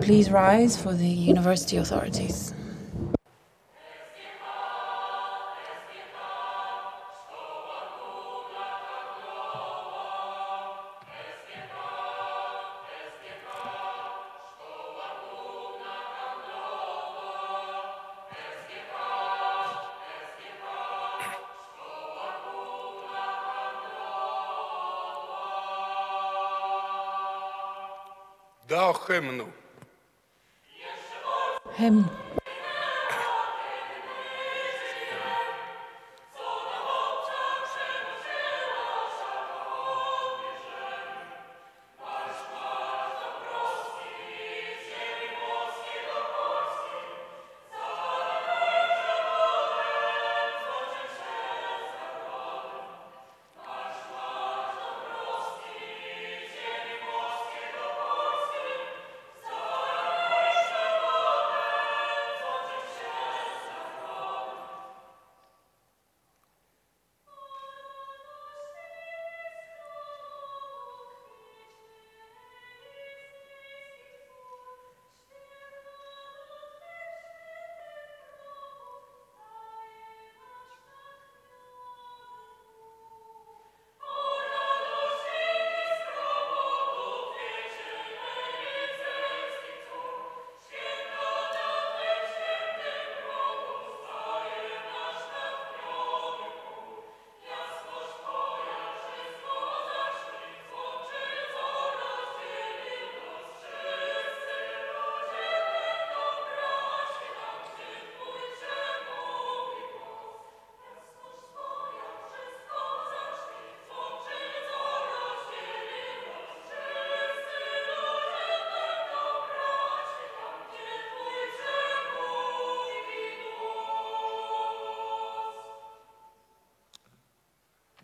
Please rise for the university authorities. Do hymnu. Hymn.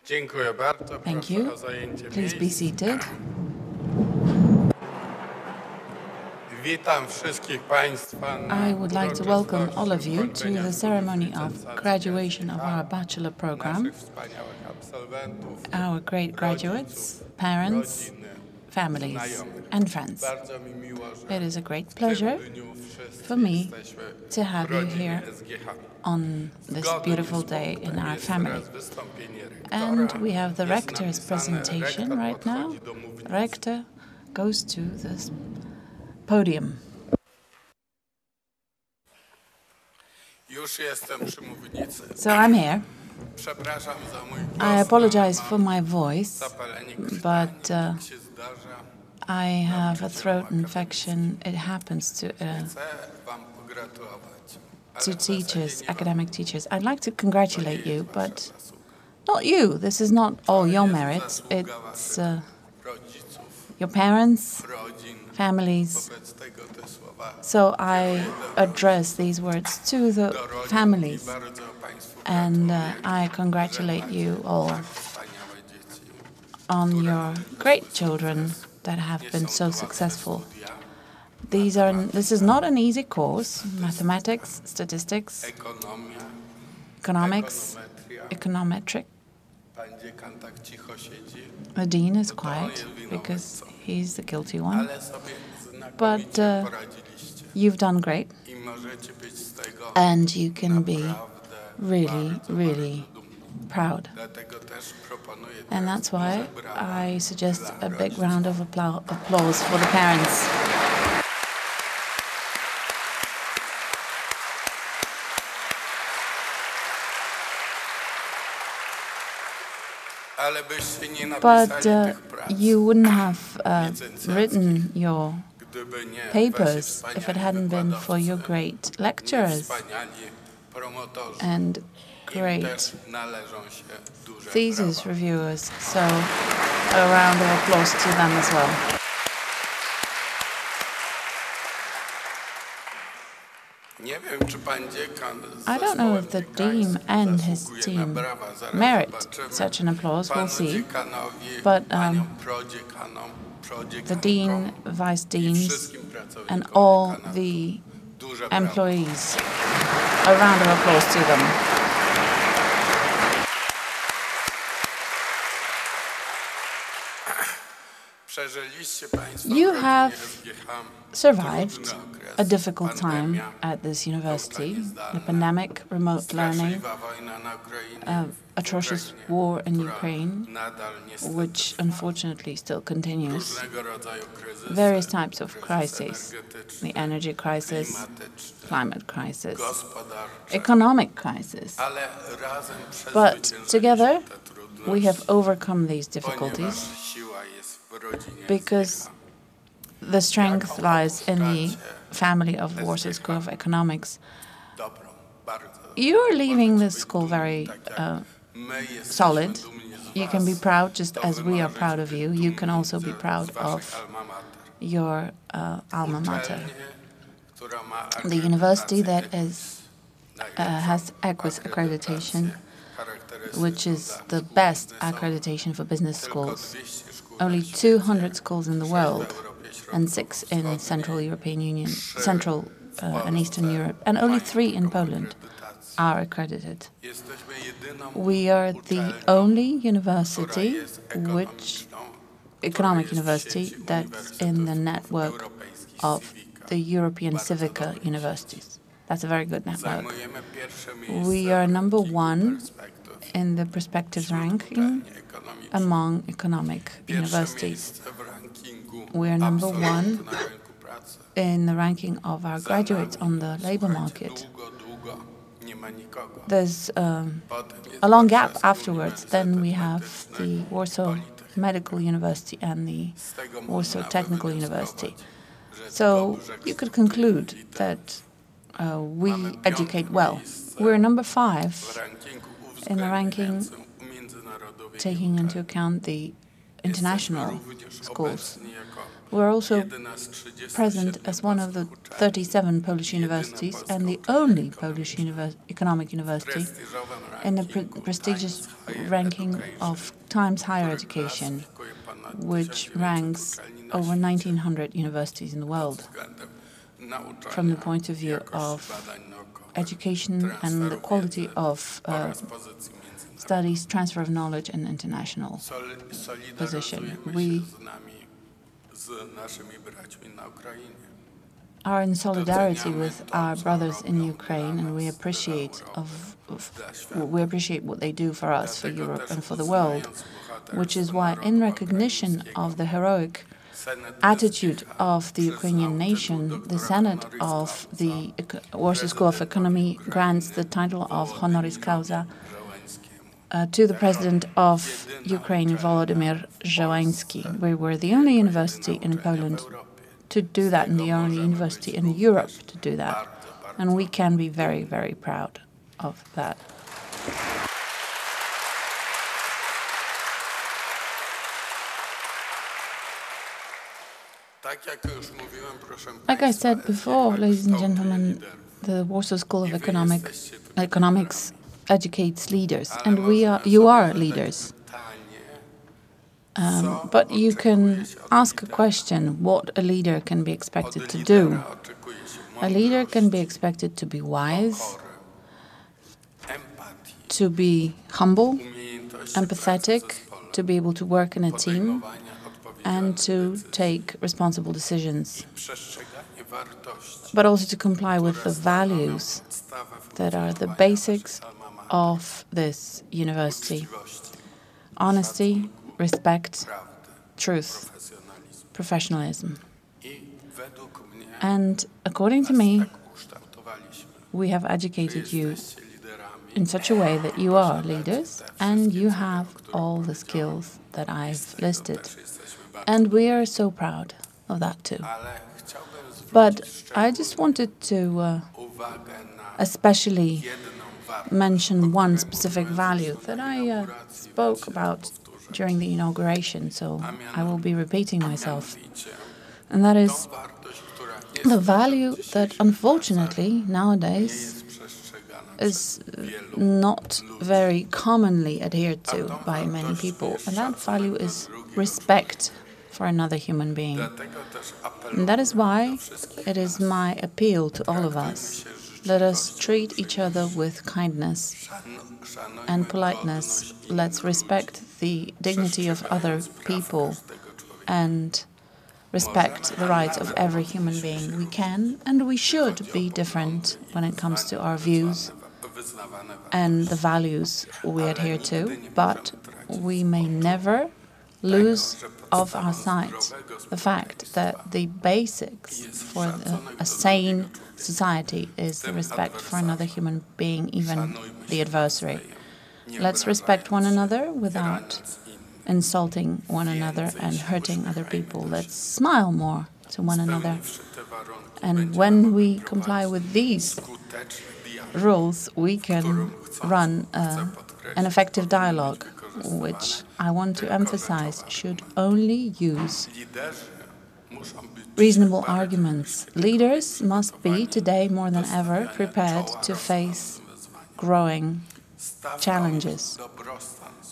Thank you. Please be seated. I would like to welcome all of you to the ceremony of graduation of our bachelor program, our great graduates, parents, families, and friends. It is a great pleasure for me to have you here on this beautiful day in our family. And we have the rector's presentation right now. The rector goes to this podium. So I'm here. I apologize for my voice, but I have a throat infection. It happens to teachers, academic teachers. I'd like to congratulate you, but not you. This is not all your merit. It's your parents, families. So I address these words to the families, and I congratulate you all on your great children that have been so successful. This is not an easy course. Mathematics, statistics, economics, econometric. The dean is quiet because he's the guilty one. But you've done great. And you can be really, really proud. And that's why I suggest a big round of applause for the parents. But you wouldn't have written your papers if it hadn't been for your great lecturers and great thesis reviewers. So a round of applause to them as well. I don't know if the dean and his team merit such an applause, we'll see. But the dean, vice deans, and all the employees, a round of applause to them. You have survived a difficult time at this university, the pandemic, remote learning, atrocious war in Ukraine, which unfortunately still continues, various types of crises, the energy crisis, climate crisis, economic crisis. But together, we have overcome these difficulties because the strength lies in the family of Warsaw School of Economics. You are leaving this school very solid. You can be proud, just as we are proud of you. You can also be proud of your alma mater. The university that has EQUIS accreditation, which is the best accreditation for business schools. Only 200 schools in the world, and 6 in Central European Union, Central and Eastern Europe, and only 3 in Poland are accredited. We are the only university, economic university, that's in the network of the European Civica universities. That's a very good network. We are number 1 in the perspectives ranking among economic universities. We are number 1 in the ranking of our graduates on the labor market. There's a long gap afterwards. Then we have the Warsaw Medical University and the Warsaw Technical University. So you could conclude that we educate well. We're number 5 in the ranking, taking into account the international schools. We're also present as one of the 37 Polish universities and the only Polish economic university in the prestigious ranking of Times Higher Education, which ranks over 1,900 universities in the world from the point of view of education and the quality of studies, transfer of knowledge, and international position. We are in solidarity with our brothers in Ukraine, and we appreciate what they do for us, for Europe, and for the world, which is why, in recognition of the heroic attitude of the Ukrainian nation, the Senate of the Warsaw School of Economy grants the title of honoris causa to the President of Ukraine, Volodymyr Zelensky. We were the only university in Poland to do that, and the only university in Europe to do that. And we can be very, very proud of that. Like I said before, ladies and gentlemen, the Warsaw School of Economics educates leaders, and you are leaders. But you can ask a question, what a leader can be expected to do. A leader can be expected to be wise, to be humble, empathetic, to be able to work in a team, and to take responsible decisions, but also to comply with the values that are the basics of this university: honesty, respect, truth, professionalism. And according to me, we have educated you in such a way that you are leaders and you have all the skills that I've listed. And we are so proud of that too. But I just wanted to especially mention one specific value that I spoke about during the inauguration, so I will be repeating myself. And that is the value that unfortunately nowadays is not very commonly adhered to by many people. And that value is respect for another human being. And that is why it is my appeal to all of us. Let us treat each other with kindness and politeness. Let's respect the dignity of other people and respect the rights of every human being. We can and we should be different when it comes to our views and the values we adhere to, but we may never lose of our sight the fact that the basics for a sane society is the respect for another human being, even the adversary. Let's respect one another without insulting one another and hurting other people. Let's smile more to one another. And when we comply with these rules, we can run an effective dialogue, which I want to emphasize should only use reasonable arguments. Leaders must be, today more than ever, prepared to face growing challenges.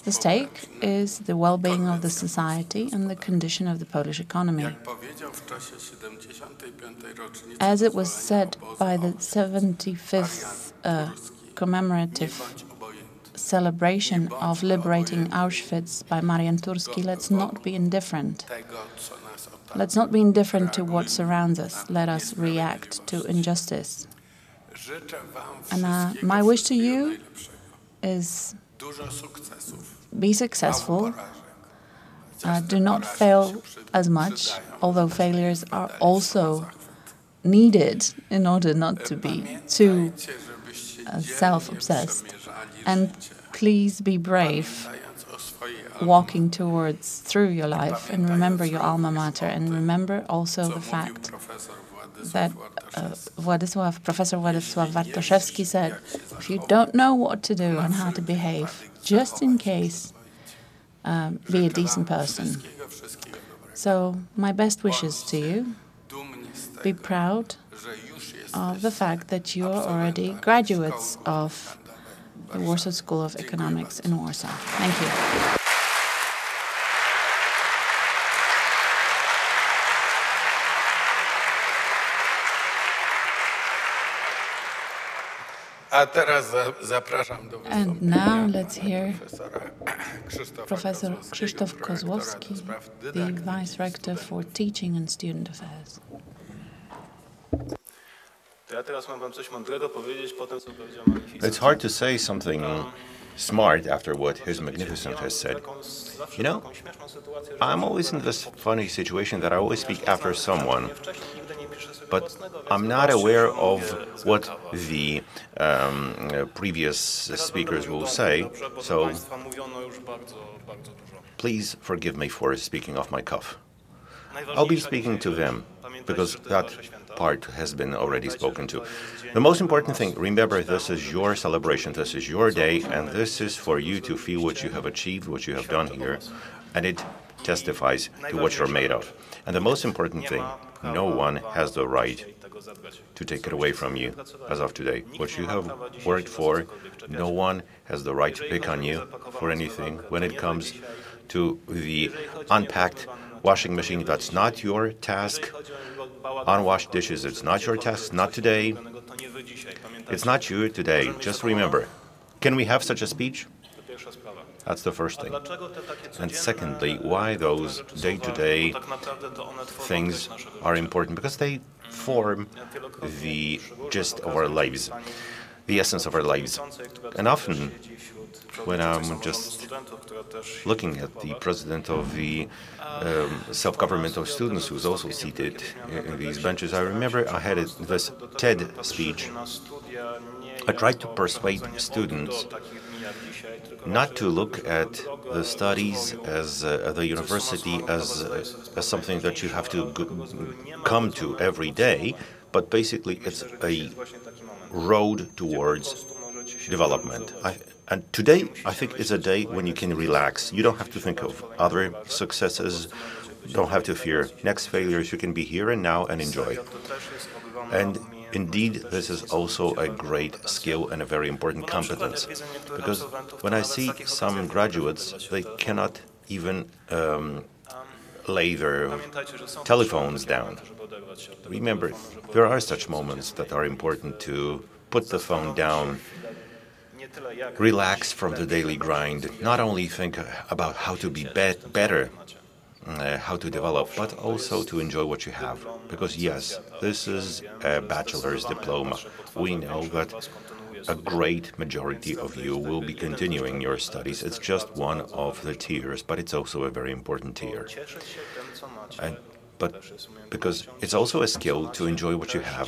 The stake is the well-being of the society and the condition of the Polish economy. As it was said by the 75th commemorative celebration of liberating Auschwitz by Marian Turski, let's not be indifferent. Let's not be indifferent to what surrounds us. Let us react to injustice. And my wish to you is be successful. Do not fail as much, although failures are also needed in order not to be too self-obsessed. And please be brave walking through your life, and remember your alma mater, and remember also the fact that Professor Władysław Bartoszewski said, if you don't know what to do and how to behave, just in case, be a decent person. So my best wishes to you. Be proud of the fact that you are already graduates of the Warsaw School of Economics in Warsaw. Thank you. And now let's hear Professor Krzysztof Kozlowski, the Vice Rector for Teaching and Student Affairs. It's hard to say something smart after what His Magnificence has said. You know, I'm always in this funny situation that I always speak after someone, but I'm not aware of what the previous speakers will say, so please forgive me for speaking off my cuff. I'll be speaking to them, because that part has been already spoken to. The most important thing, remember, this is your celebration, this is your day, and this is for you to feel what you have achieved, what you have done here, and it testifies to what you're made of. And the most important thing, no one has the right to take it away from you as of today. What you have worked for, no one has the right to pick on you for anything. When it comes to the unpacked washing machine, that's not your task. Unwashed dishes, it's not your task, not today. It's not you today. Just remember, can we have such a speech? That's the first thing. And secondly, why those day-to-day things are important? Because they form the gist of our lives, the essence of our lives. And often, when I'm just looking at the president of the self-government of students, who's also seated in these benches, I remember I had this TED speech. I tried to persuade students not to look at the studies as the university as something that you have to come to every day, but basically it's a road towards development. And today, I think, is a day when you can relax. You don't have to think of other successes. You don't have to fear next failures. You can be here and now and enjoy. And indeed, this is also a great skill and a very important competence. Because when I see some graduates, they cannot even lay their telephones down. Remember, there are such moments that are important to put the phone down, relax from the daily grind, not only think about how to be better, how to develop, but also to enjoy what you have. Because yes, this is a bachelor's diploma. We know that a great majority of you will be continuing your studies. It's just one of the tiers, but it's also a very important tier. But because it's also a skill to enjoy what you have,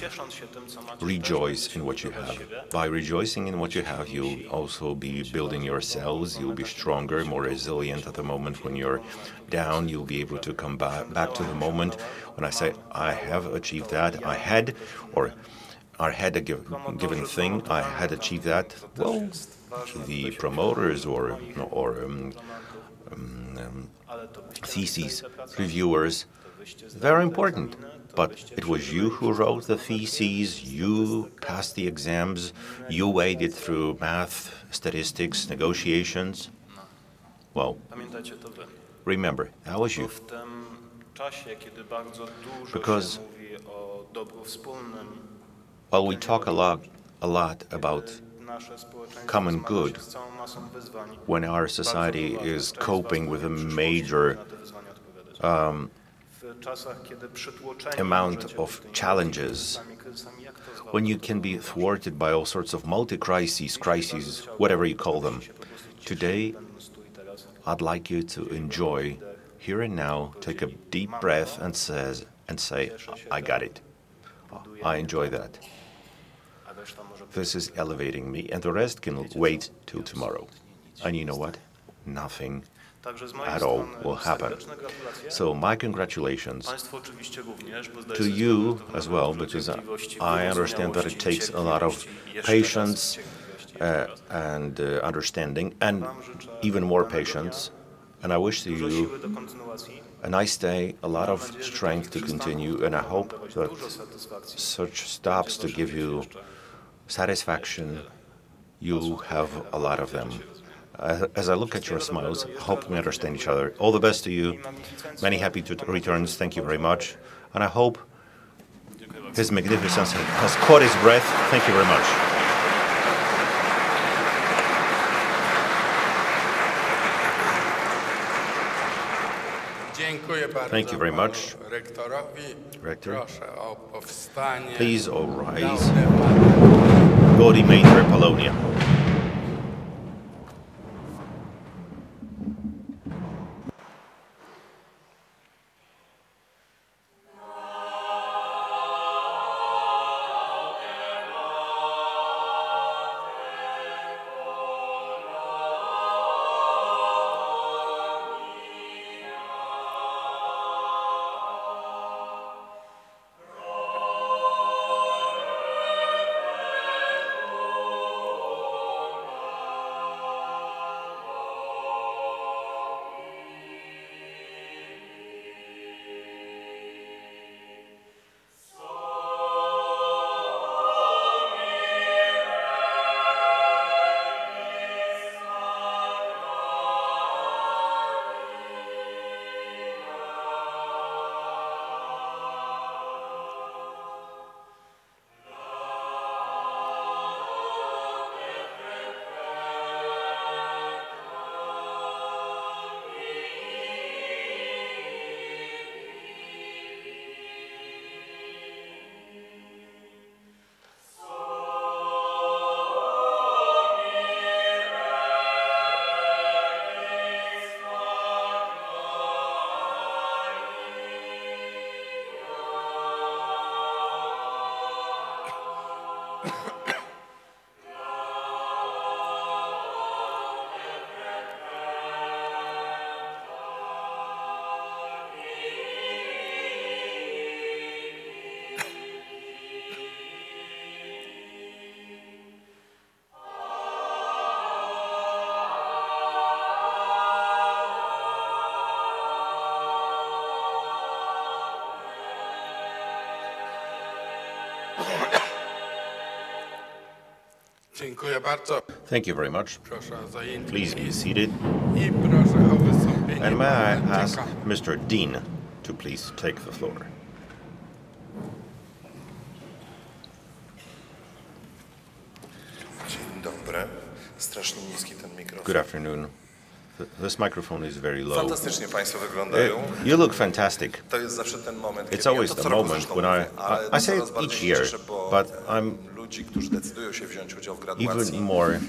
rejoice in what you have. By rejoicing in what you have, you'll also be building yourselves, you'll be stronger, more resilient at the moment when you're down. You'll be able to come back to the moment when I say, I have achieved that, I had a given thing, I had achieved that. Well, the promoters or theses reviewers, very important. But it was you who wrote the theses, you passed the exams, you waded through math, statistics, negotiations. Well, remember, that was you. Because while we talk a lot about common good, when our society is coping with a major amount of challenges, when you can be thwarted by all sorts of multi-crises, whatever you call them. Today, I'd like you to enjoy here and now, take a deep breath and say, I got it. I enjoy that. This is elevating me, and the rest can wait till tomorrow. And you know what? Nothing at all will happen. So my congratulations to you as well, because I understand that it takes a lot of patience and understanding, and even more patience. And I wish you a nice day, a lot of strength to continue, and I hope that such stops to give you satisfaction, you have a lot of them. As I look at your smiles, I hope we understand each other. All the best to you. Many happy returns. Thank you very much. And I hope His Magnificence has caught his breath. Thank you very much. Thank you very much, Rector. Please all rise. Gaudium Mater Polonia. Thank you very much. Please be seated. And may I ask Mr. Dean to please take the floor. Good afternoon. This microphone is very low. Fantastycznie Państwo wyglądają. You look fantastic. To jest zawsze ten moment, It's always the moment when I say it each year, but I'm ludzi, którzy decydują się wziąć udział w graduacji, even more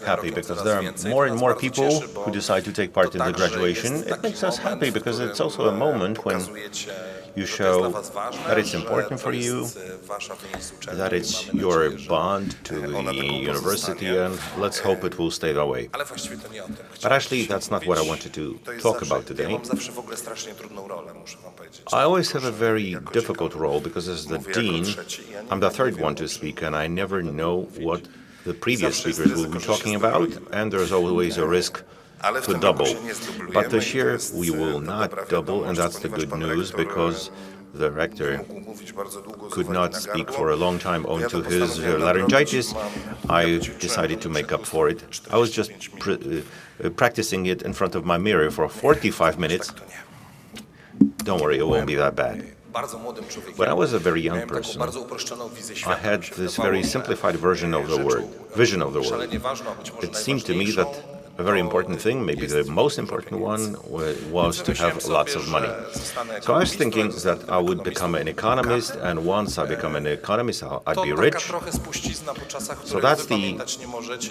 happy because there are more and more people who decide to take part in the graduation. It makes us happy because it's also a moment when you show that it's important for you, that it's your bond to the university, and let's hope it will stay that way. But actually, that's not what I wanted to talk about today. I always have a very difficult role because as the dean, I'm the third one to speak, and I never know what the previous speakers will be talking about, and there's always a risk to double. But this year we will not double, and that's the good news, because the rector could not speak for a long time owing to his laryngitis. I decided to make up for it. I was just practicing it in front of my mirror for 45 minutes. Don't worry, it won't be that bad. When I was a very young person, I had this very simplified vision of the world. It seemed to me that a very important thing, maybe the most important one, was to have lots of money. So I was thinking that I would become an economist, and once I become an economist, I'd be rich. So that's the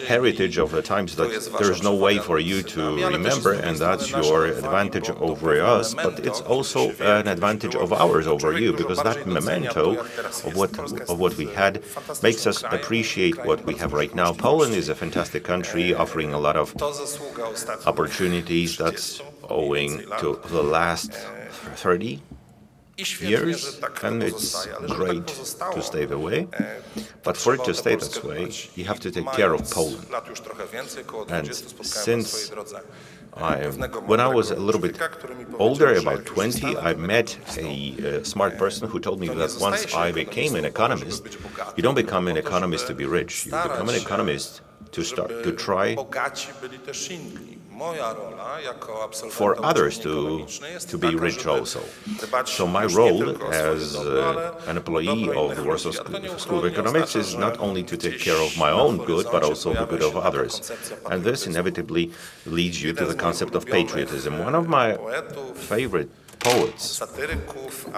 heritage of the times that there's no way for you to remember, and that's your advantage over us, but it's also an advantage of ours over you, because that memento of what we had makes us appreciate what we have right now. Poland is a fantastic country offering a lot of opportunities. That's owing to the last 30 years, and it's great to stay that way. But for it to stay that way, you have to take care of Poland. And since when I was a little bit older, about 20, I met a smart person who told me that once I became an economist, you don't become an economist to be rich, you become an economist to try for others to be rich also. So my role as an employee of the Warsaw School of Economics is not only to take care of my own good, but also the good of others. And this inevitably leads you to the concept of patriotism. One of my favorite poets,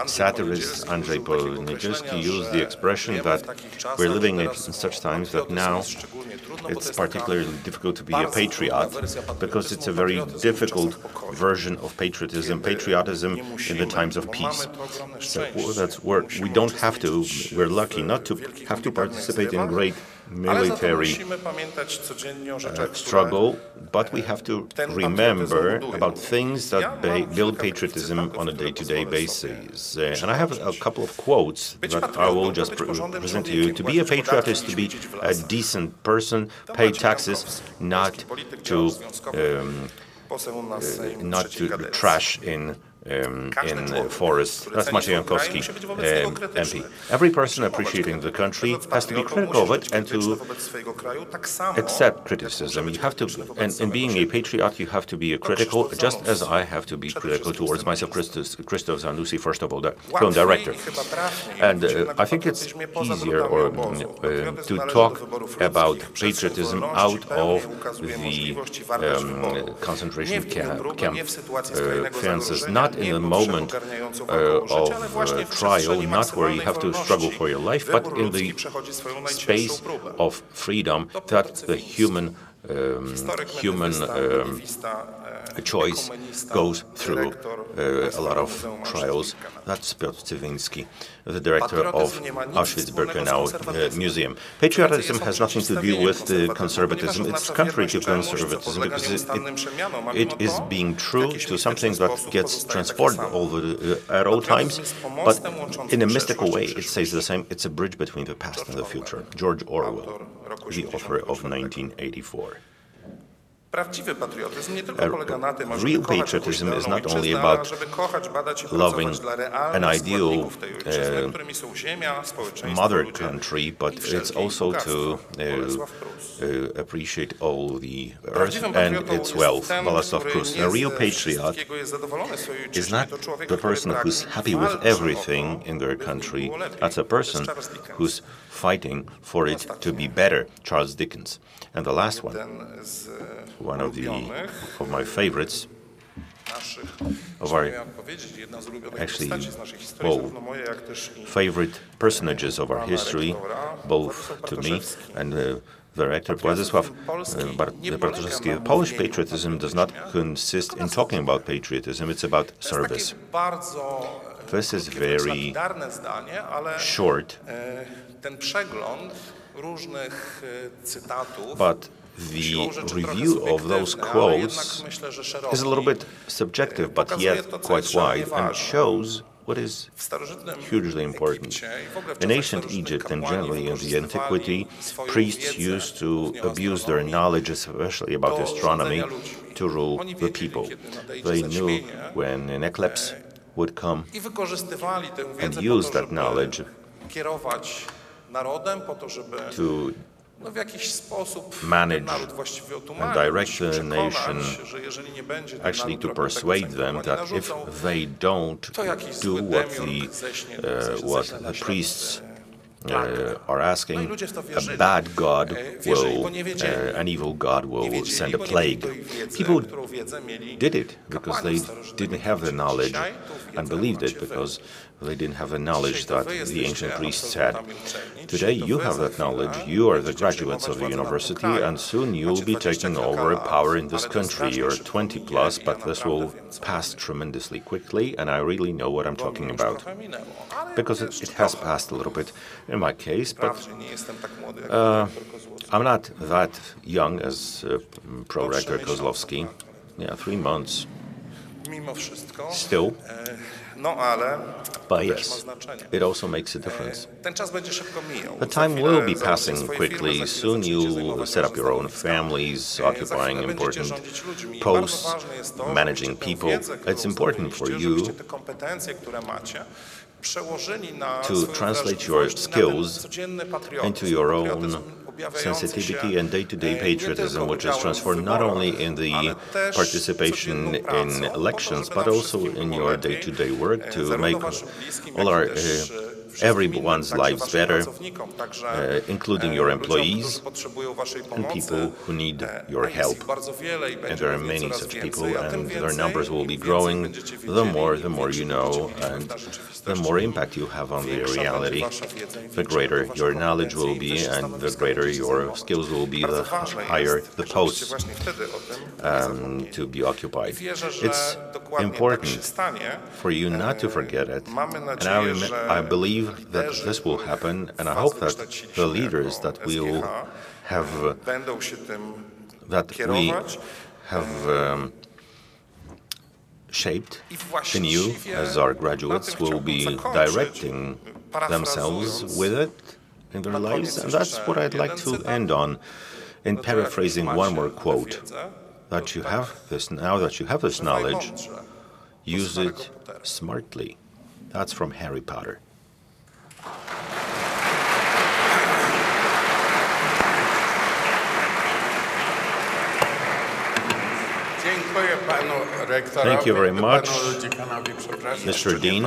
satirist Andrzej Polniczewski, used the expression that we're living in such times that now it's particularly difficult to be a patriot, because it's a very difficult version of patriotism in the times of peace. So that's where we don't have to, we're lucky not to have to participate in great military struggle, but we have to remember about things that build patriotism on a day-to-day basis. And I have a couple of quotes that I will just present to you. To be a patriot is to be a decent person, pay taxes, not to trash in forests. That's Maciej Jankowski, MP. Every person appreciating the country has to be critical of it and to accept criticism. You have to, and in being a patriot, you have to be critical, just as I have to be critical towards myself, Krzysztof Kozlowski, first of all, the film director. And I think it's easier to talk about patriotism out of the concentration camp fences, not in the moment of trial, not where you have to struggle for your life, but in the space of freedom that the human choice goes through a lot of trials. That's Piotr the director of Auschwitz-Birkenau Museum. Patriotism has nothing to do with conservatism. It's contrary to conservatism because it is being true to something that gets transformed at all times, but in a mystical way it says the same. It's a bridge between the past and the future. George Orwell, the author of 1984. Real patriotism is not only about loving an ideal mother country, but it's also to appreciate all the earth and its wealth. Bolesław Prus. A real patriot is not the person who's happy with everything in their country. That's a person who's fighting for it to be better, Charles Dickens. And the last one of my favorites, of our favorite personages of our history, both to me and the rector Władysław Bartoszewski. Polish patriotism does not consist in talking about patriotism, it's about service. This is very short, but the review of those quotes is a little bit subjective, but yet quite wide, and shows what is hugely important. In ancient Egypt and generally in the antiquity, priests used to abuse their knowledge, especially about astronomy, to rule the people. They knew when an eclipse would come and use that knowledge to manage and direct the nation, actually to persuade them that if they don't do what the priests are asking, a bad god will, an evil god will send a plague. People did it because they didn't have the knowledge and believed it because they didn't have the knowledge that the ancient priests had. Today you have that knowledge, you are the graduates of the university, and soon you will be taking over power in this country. You're 20 plus, but this will pass tremendously quickly, and I really know what I'm talking about. Because it has passed a little bit in my case, but I'm not that young as Prof. Rector Kozlowski. Yeah, 3 months. Still. But yes, it also makes a difference. The time will be passing quickly. Soon you'll set up your own families, occupying important posts, managing people. It's important for you to translate your skills into your own sensitivity and day-to-day patriotism, which is transformed not only in the participation in elections, but also in your day-to-day work to make all everyone's lives better, including your employees and people who need your help. And there are many such people, and their numbers will be growing the more you know, and the more impact you have on the reality, the greater your knowledge will be, and the greater your skills will be, the higher the posts to be occupied. It's important for you not to forget it, and I believe that this will happen, and I hope that the leaders that we have shaped in you as our graduates will be directing themselves with it in their lives, and that's what I'd like to end on in paraphrasing one more quote, that you have this, now that you have this knowledge, use it smartly. That's from Harry Potter. Thank you very much, Mr. Dean.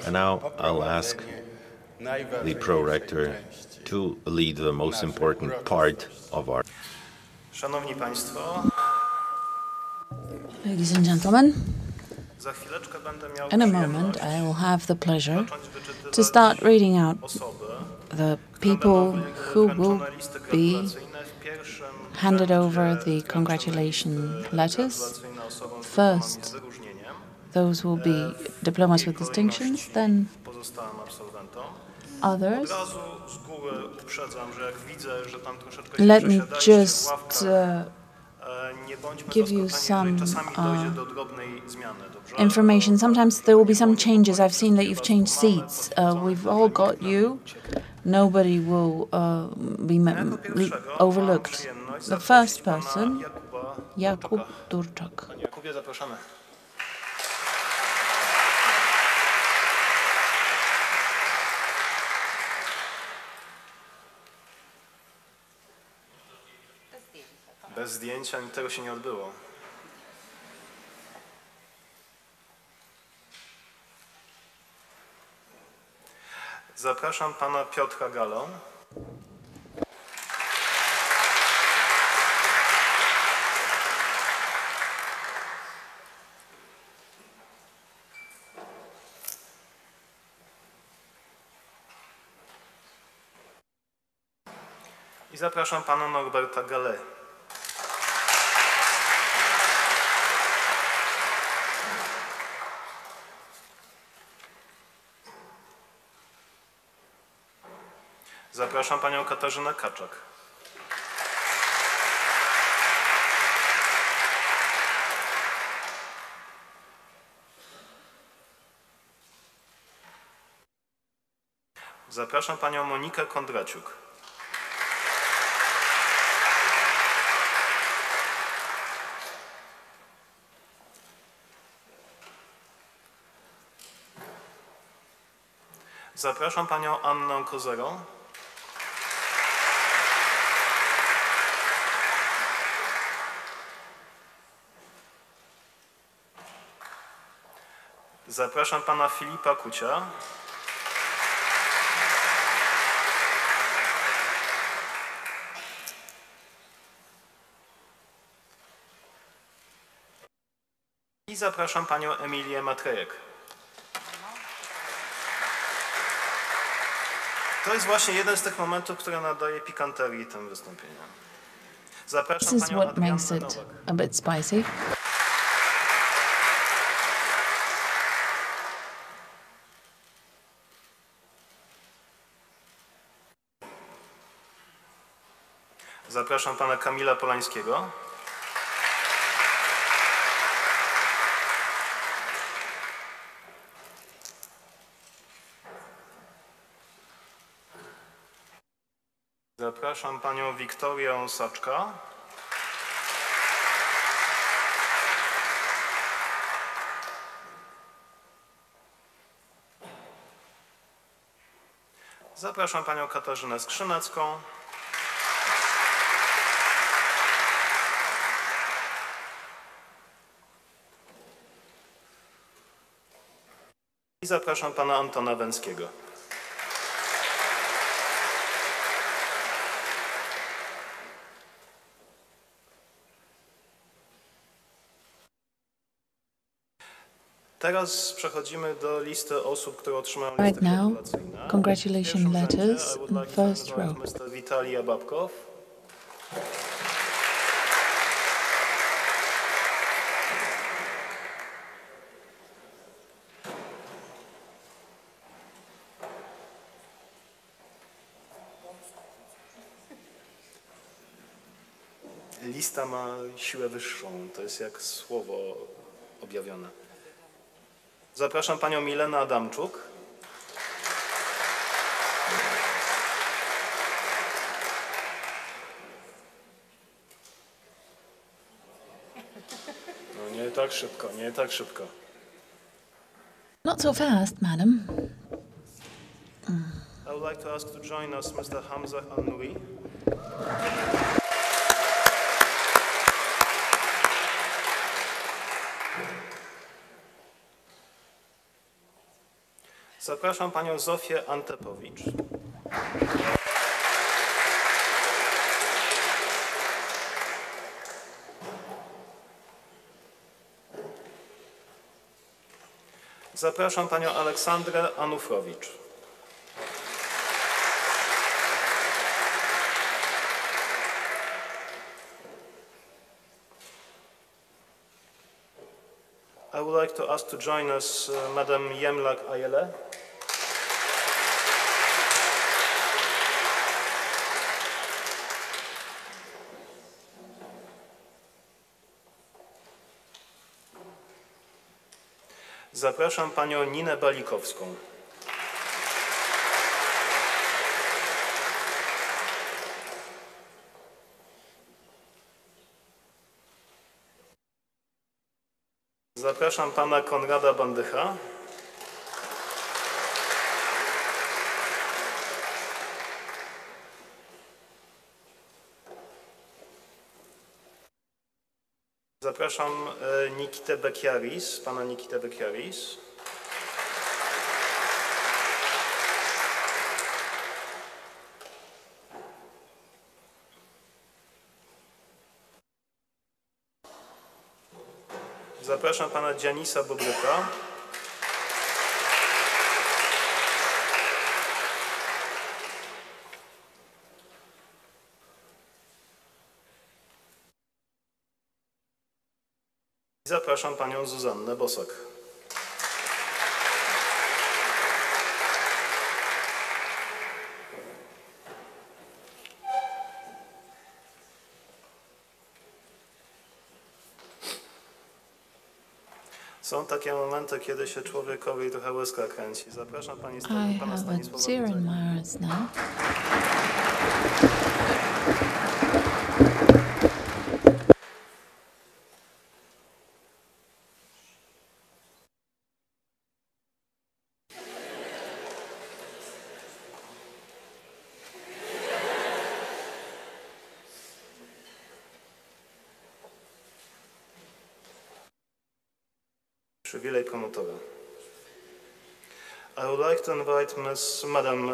And now I'll ask the Pro-Rector to lead the most important part of our... Ladies and gentlemen, in a moment I will have the pleasure to start reading out the people who will be handed over the congratulation letters. First, those will be diplomas with distinctions, then others. Let me just give you some information. Sometimes there will be some changes. I've seen that you've changed seats. We've all got you. Nobody will be overlooked. The first person, Jakub Durczak. Bez zdjęcia tego się nie odbyło. Zapraszam pana Piotra Galą. I zapraszam pana Norberta Galę. Zapraszam panią Katarzynę Kaczak. Zapraszam panią Monikę Kondraciuk. Zapraszam panią Annę Kozerą. Zapraszam pana Filipa Kucia. I zapraszam panią Emilię Matrejek. To jest właśnie jeden z tych momentów, który nadaje pikanterii tym wystąpieniom. Zapraszam This is panią what makes Adriannę it Nowak. a bit spicy. Zapraszam pana Kamila Polańskiego. Zapraszam panią Wiktorię Saczka. Zapraszam panią Katarzynę Skrzynecką. I zapraszam pana Antona Węckiego. Teraz przechodzimy do listy osób, które otrzymają listy Right now, gratulacyjne. congratulation W pierwszym letters rzędzie I would in like to first invite row. Mr. Witalia Babkow. Lista ma siłę wyższą, to jest jak słowo objawione. Zapraszam panią Milenę Adamczuk. No nie tak szybko, nie tak szybko. Not so fast, madam. I would like to ask to join us Mr. Hamza Al-Nouri. Zapraszam panią Zofię Antepowicz. Zapraszam panią Aleksandrę Anufrowicz. I would like to ask to join us Madam Yemlak Ayele. Zapraszam panią Ninę Balikowską. Zapraszam pana Konrada Bandycha. Zapraszam Nikitę Bekiaris, pana Nikitę Bekiaris. Zapraszam pana Dzianisa Bobryka. Zapraszam panią Zuzannę Bosak. Są takie momenty, kiedy się człowiekowi trochę łezka kręci. Zapraszam pana I Stanisława have a tear in my eyes now. Przywilej promotora. I would like to invite Madam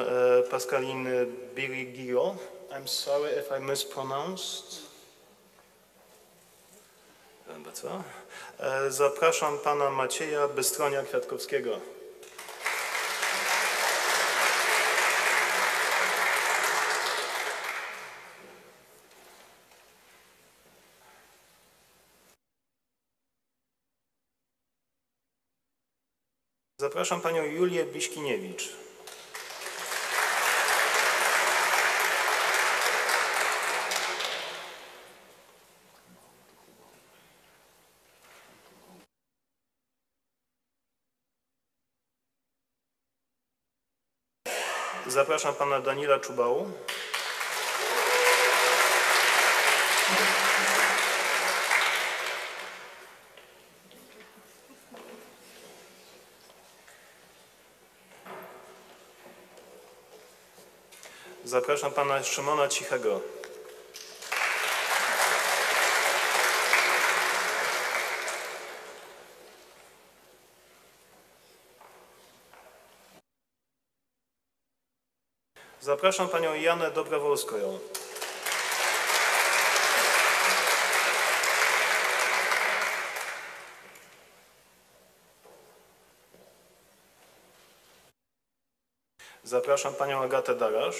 Pascaline Birigio. I'm sorry if I mispronounced. Co? Zapraszam pana Macieja Bystronia-Kwiatkowskiego. Zapraszam panią Julię Biśkiniewicz. Zapraszam pana Daniela Czubału. Zapraszam pana Szymona Cichego. Zapraszam panią Janę Dobrowolską. Zapraszam panią Agatę Darasz.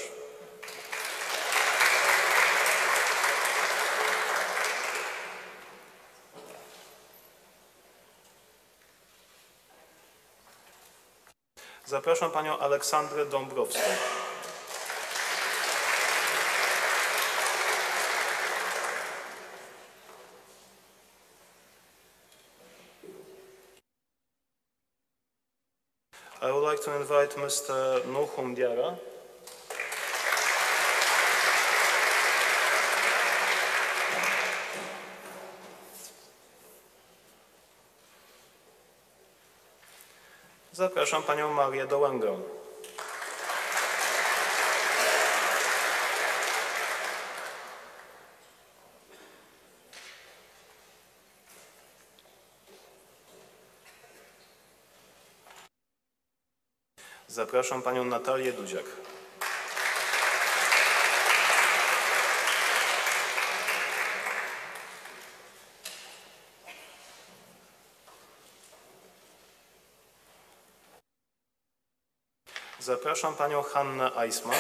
Zapraszam panią Aleksandrę Dąbrowską. I would like to invite Mr. Nuhum Diara. Zapraszam panią Marię Dołęgę. Zapraszam panią Natalię Duziak. Zapraszam panią Hannę Eisman.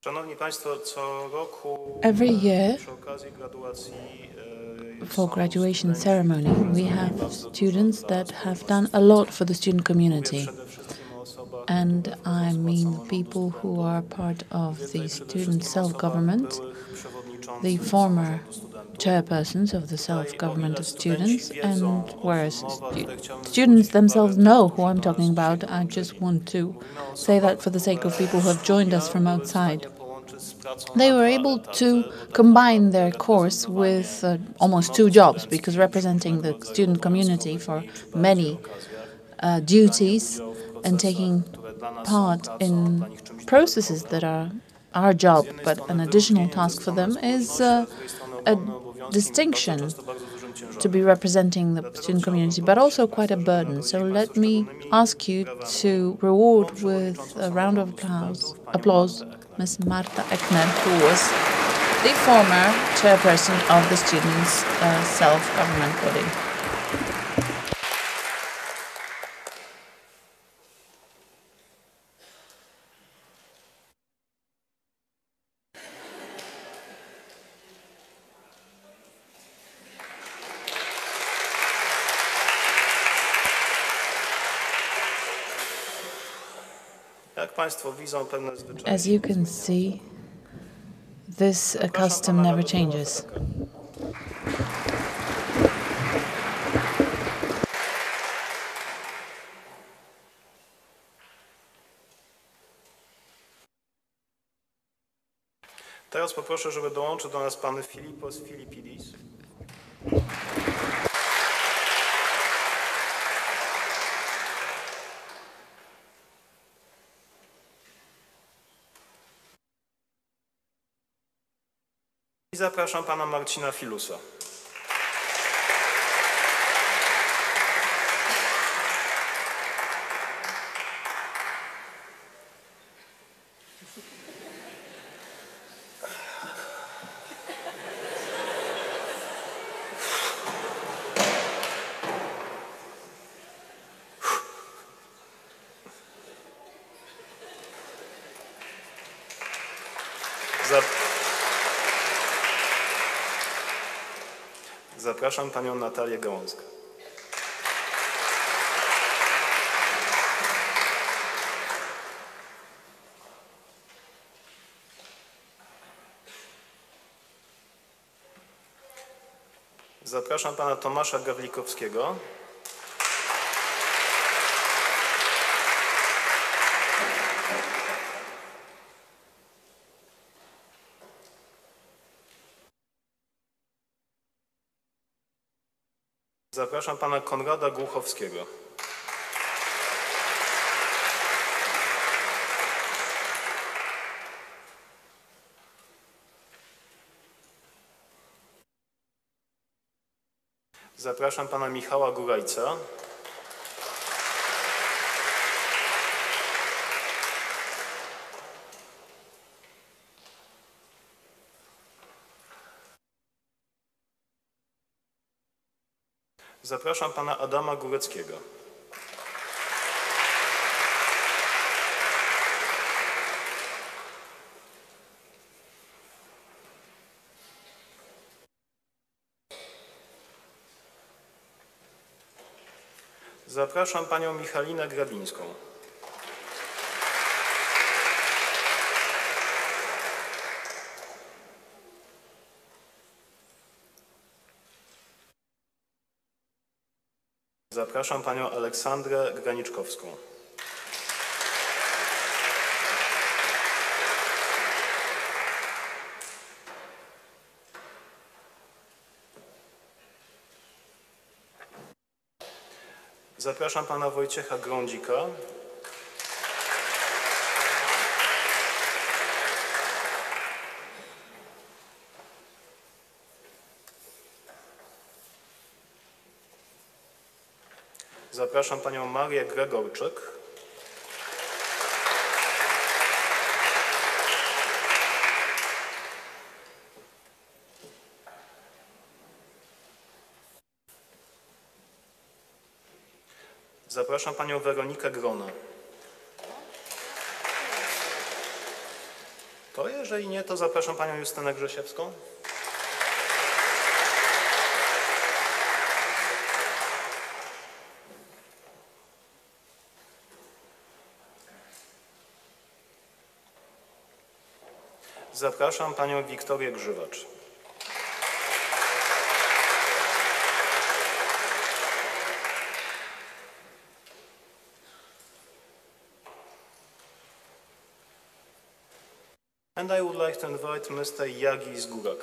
Szanowni państwo, co roku Every year, przy okazji graduacji for graduation ceremony, we have students that have done a lot for the student community. And I mean people who are part of the student self-government, the former chairpersons of the self-government of students, and whereas students themselves know who I'm talking about, I just want to say that for the sake of people who have joined us from outside. They were able to combine their course with almost 2 jobs, because representing the student community for many duties and taking part in processes that are our job, but an additional task for them is a distinction. to be representing the student community, but also quite a burden. So let me ask you to reward with a round of applause Ms. Marta Ekner, who was the former chairperson of the students' self-government body. As you can see, this custom never changes. Teraz poproszę, żeby dołączył do nas pan Filipos Filipidis. I zapraszam pana Marcina Filusa. Zapraszam panią Natalię Gałązkę. Zapraszam pana Tomasza Gawlikowskiego. Zapraszam pana Konrada Głuchowskiego. Zapraszam pana Michała Górajca. Zapraszam pana Adama Góreckiego. Zapraszam panią Michalinę Grabińską. Zapraszam panią Aleksandrę Graniczkowską. Zapraszam pana Wojciecha Grądzika. Zapraszam panią Marię Gregorczyk. Zapraszam panią Weronikę Grona. To jeżeli nie, to zapraszam panią Justynę Grzesiewską. Zapraszam panią Wiktorię Grzywacz. And I would like to invite Mr. Yagi Zgurak.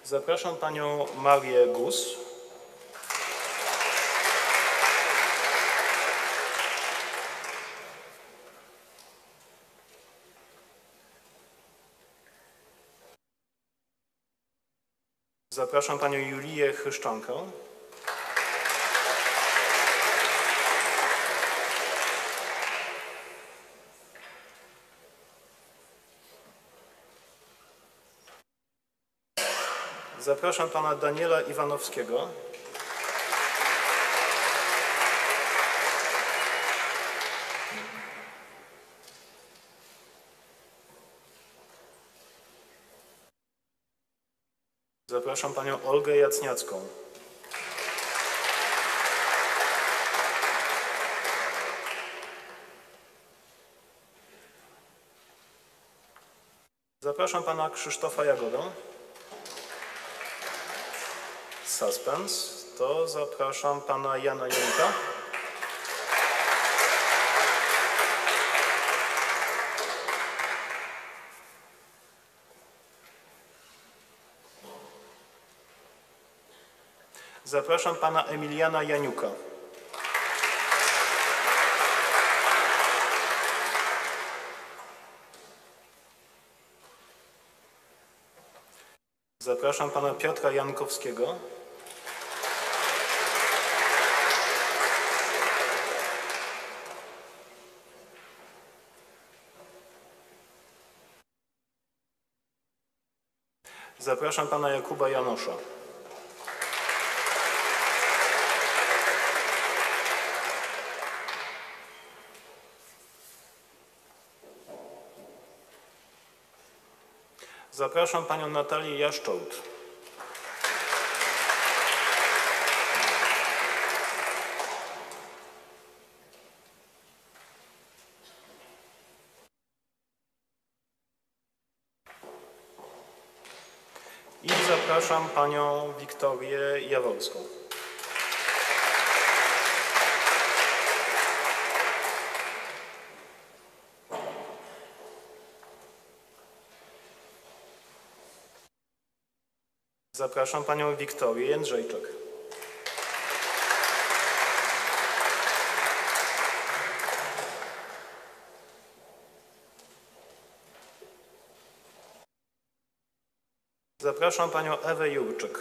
Zapraszam panią Marię Gus. Zapraszam panią Julię Chryszczankę. Zapraszam pana Daniela Iwanowskiego. Zapraszam panią Olgę Jacniacką. Zapraszam pana Krzysztofa Jagodę. Suspens. To zapraszam pana Jana Janka. Zapraszam pana Emiliana Janiuka. Zapraszam pana Piotra Jankowskiego. Zapraszam pana Jakuba Janosza. Zapraszam panią Natalię Jaszczołt. I zapraszam panią Wiktorię Jaworską. Zapraszam panią Wiktorię Jędrzejczak. Zapraszam panią Ewę Jurczyk.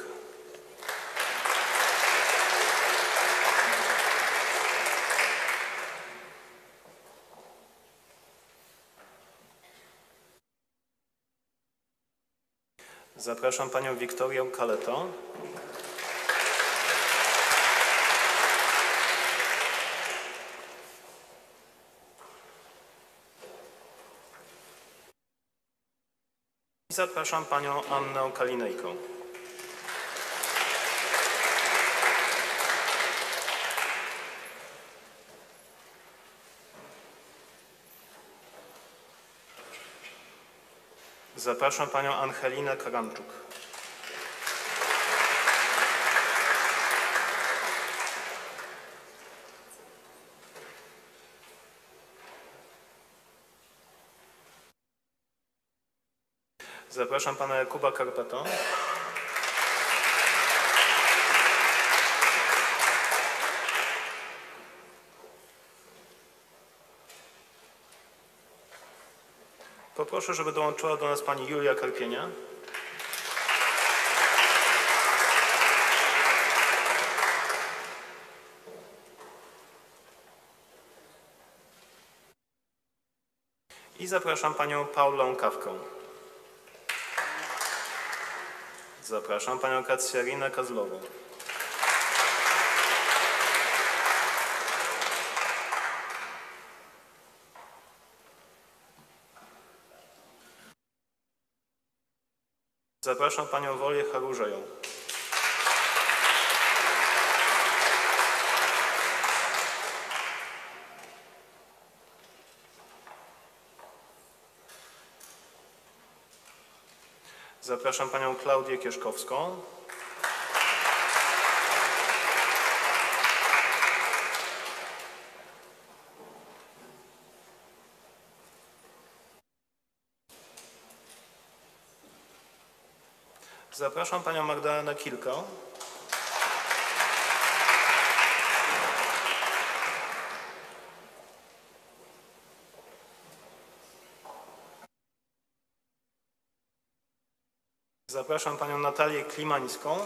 Zapraszam panią Wiktorię Kaleto. I zapraszam panią Annę Kalinejką. Zapraszam panią Angelinę Karamczuk. Zapraszam pana Jakuba Karpeta. Poproszę, żeby dołączyła do nas pani Julia Karpienia. I zapraszam panią Paulę Kawkę. Zapraszam panią Kacjarinę Kozlową. Zapraszam panią Wolię Haróżeją. Zapraszam panią Klaudię Kieszkowską. Zapraszam panią Magdalenę Kilkę. Zapraszam panią Natalię Klimańską.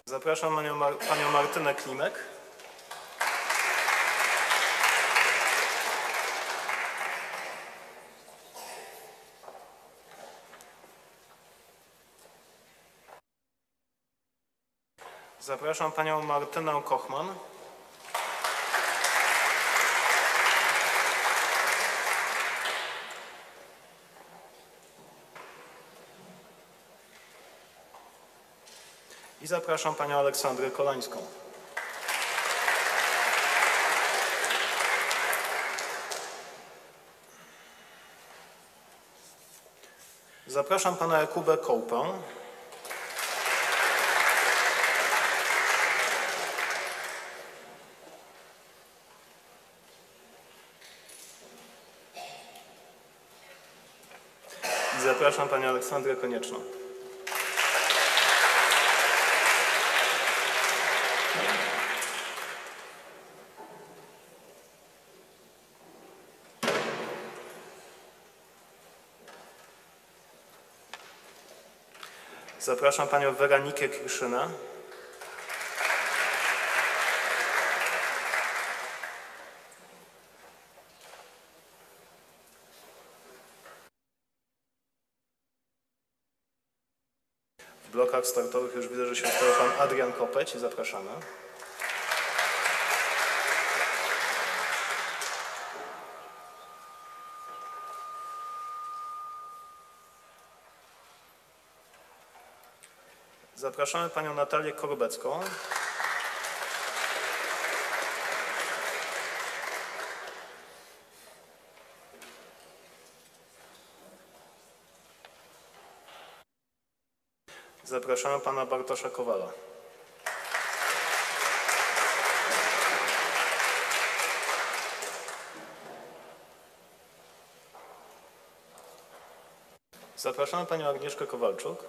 Zapraszam panią Martynę Klimek. Zapraszam panią Martynę Kochman. I zapraszam panią Aleksandrę Kolańską. Zapraszam pana Jakubę Kołpę. I zapraszam panią Aleksandrę Konieczną. Zapraszam panią Weronikę Kirszynę. W blokach startowych już widzę, że się stał pan Adrian Kopeć i zapraszamy. Zapraszamy panią Natalię Korobecką. Zapraszamy pana Bartosza Kowala. Zapraszamy panią Agnieszkę Kowalczuk.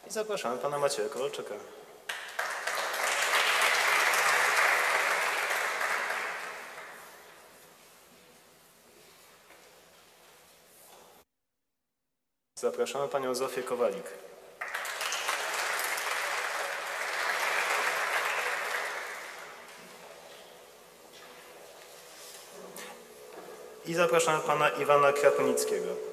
I zapraszamy pana Macieja Kowalczyka. Zapraszamy panią Zofię Kowalik. I zapraszamy pana Iwana Krapnickiego.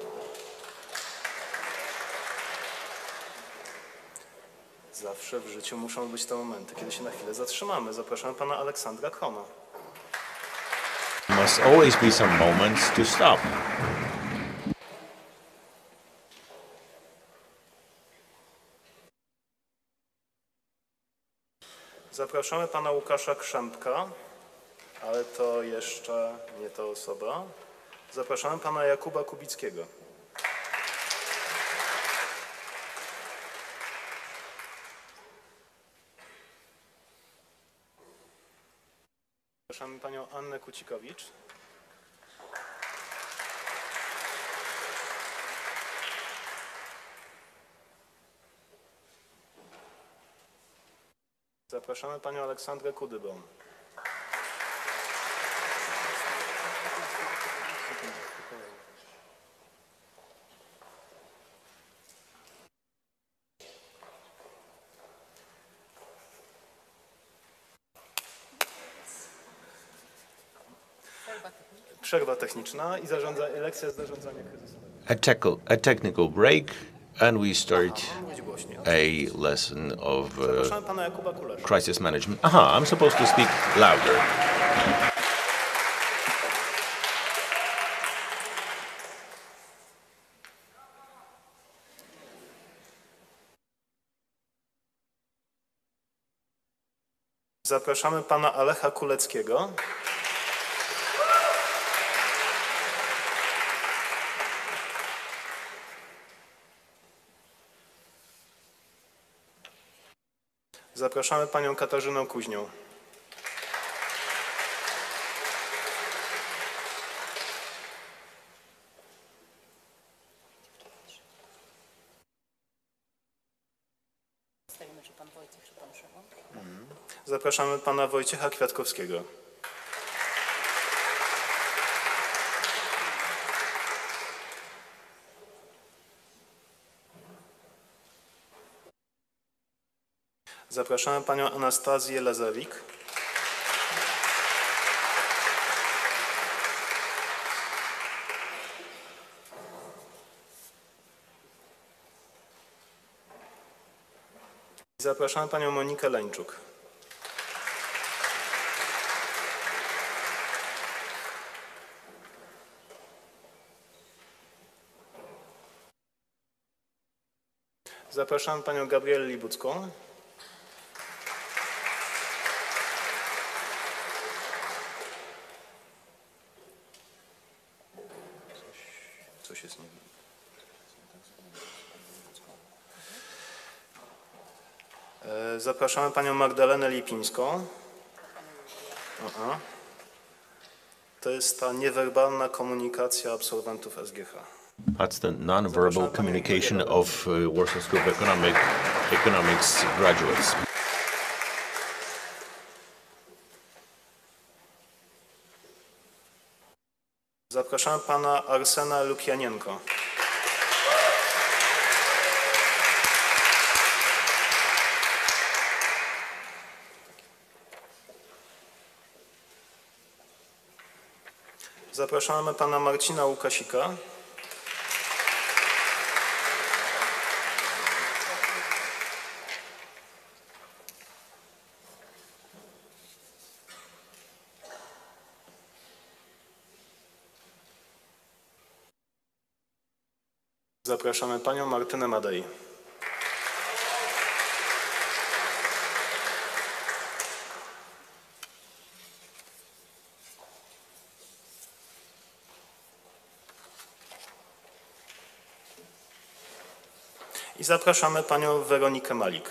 Zawsze w życiu muszą być te momenty, kiedy się na chwilę zatrzymamy. Zapraszam pana Aleksandra Krona. Must always be some moments to stop. Zapraszamy pana Łukasza Krzępka, ale to jeszcze nie ta osoba. Zapraszamy pana Jakuba Kubickiego. Zapraszamy panią Annę Kucikowicz. Zapraszamy panią Aleksandrę Kudybą. Przerwa techniczna i lekcja z zarządzania kryzysowego. A technical break, and we start a lesson of crisis management. Aha, I'm supposed to speak louder. Zapraszamy pana Alecha Kuleckiego. Zapraszamy panią Katarzynę Kuźnią. Zapraszamy pana Wojciecha Kwiatkowskiego. Zapraszamy panią Anastazję Lazawik. Zapraszamy panią Monikę Leńczuk. Zapraszam panią Gabrielę Libucką. Coś jest nie... Zapraszamy panią Magdalenę Lipińską. Aha. To jest ta niewerbalna komunikacja absolwentów SGH. That's the non-verbal communication of Warsaw School of Economics graduates. Zapraszamy pana Arsena Lukianienko. Zapraszamy pana Marcina Łukasika. Zapraszamy panią Martynę Madej. I zapraszamy panią Weronikę Malik.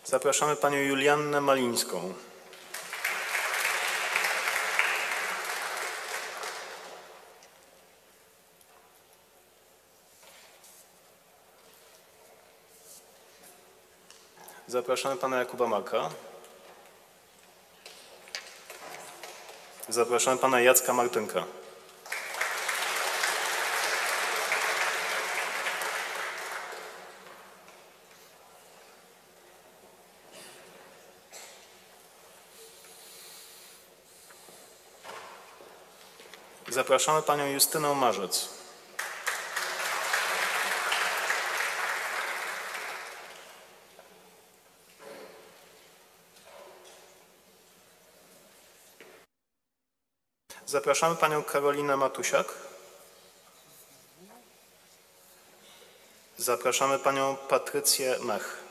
Zapraszamy panią Juliannę Malińską. Zapraszamy pana Jakuba Maka. Zapraszamy pana Jacka Martynka. Zapraszamy panią Justynę Marzec. Zapraszamy panią Karolinę Matusiak. Zapraszamy panią Patrycję Mech.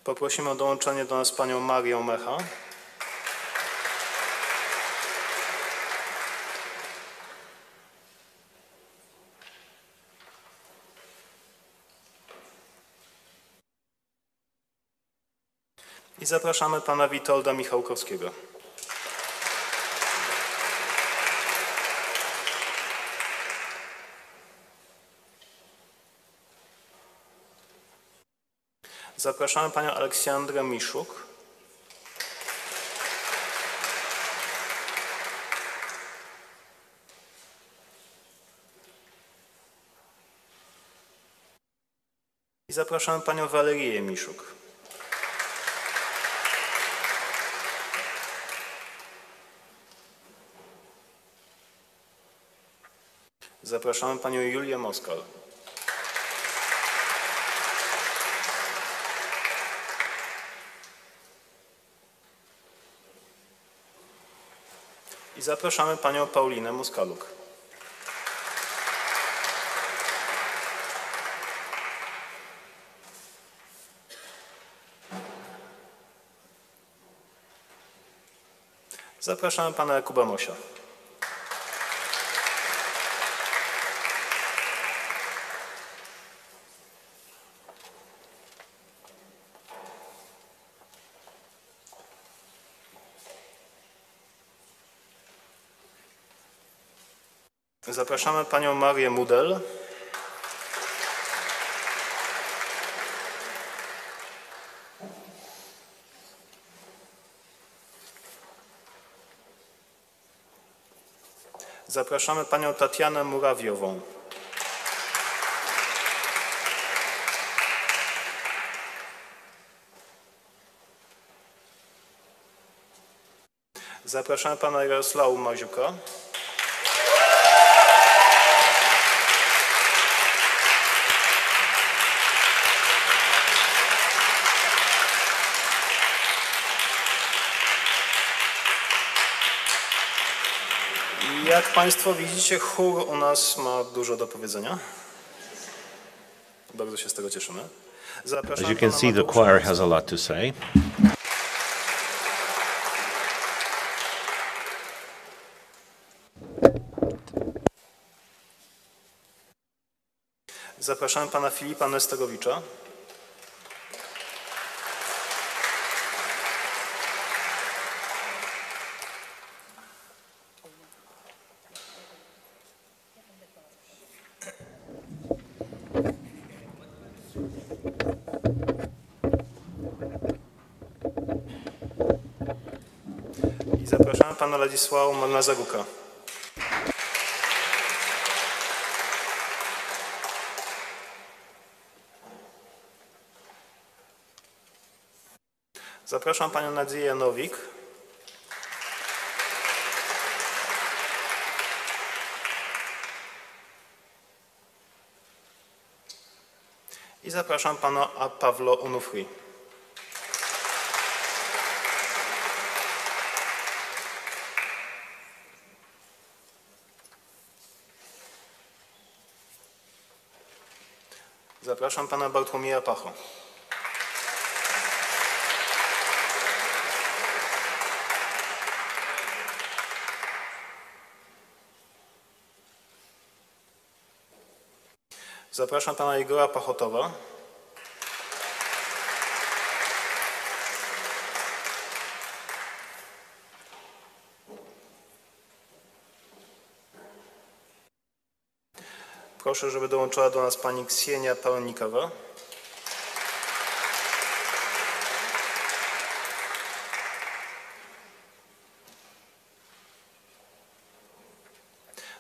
Poprosimy o dołączenie do nas panią Marię Mecha. I zapraszamy pana Witolda Michałkowskiego. Zapraszamy panią Aleksandrę Miszuk. I zapraszamy panią Walerię Miszuk. Zapraszamy panią Julię Moskal. I zapraszamy panią Paulinę Muskaluk. Zapraszamy pana Jakuba Mosia. Zapraszamy panią Marię Mudel. Zapraszamy panią Tatianę Murawiową. Zapraszamy pana Jarosława Maziuka. Jak państwo widzicie, chór u nas ma dużo do powiedzenia. Bardzo się z tego cieszymy. As you can see, the choir has a lot to say. Zapraszamy pana Filipa Nesterowicza. I zapraszamy pana Ladisława Mazaruka. Zapraszam panią Nadzieję Janowik. I zapraszam pana Pawła Onufri. Zapraszam pana Bartłomieja Pacho. Zapraszam pana Igora Pachotowa. Proszę, żeby dołączyła do nas pani Ksienia Pełnikowa.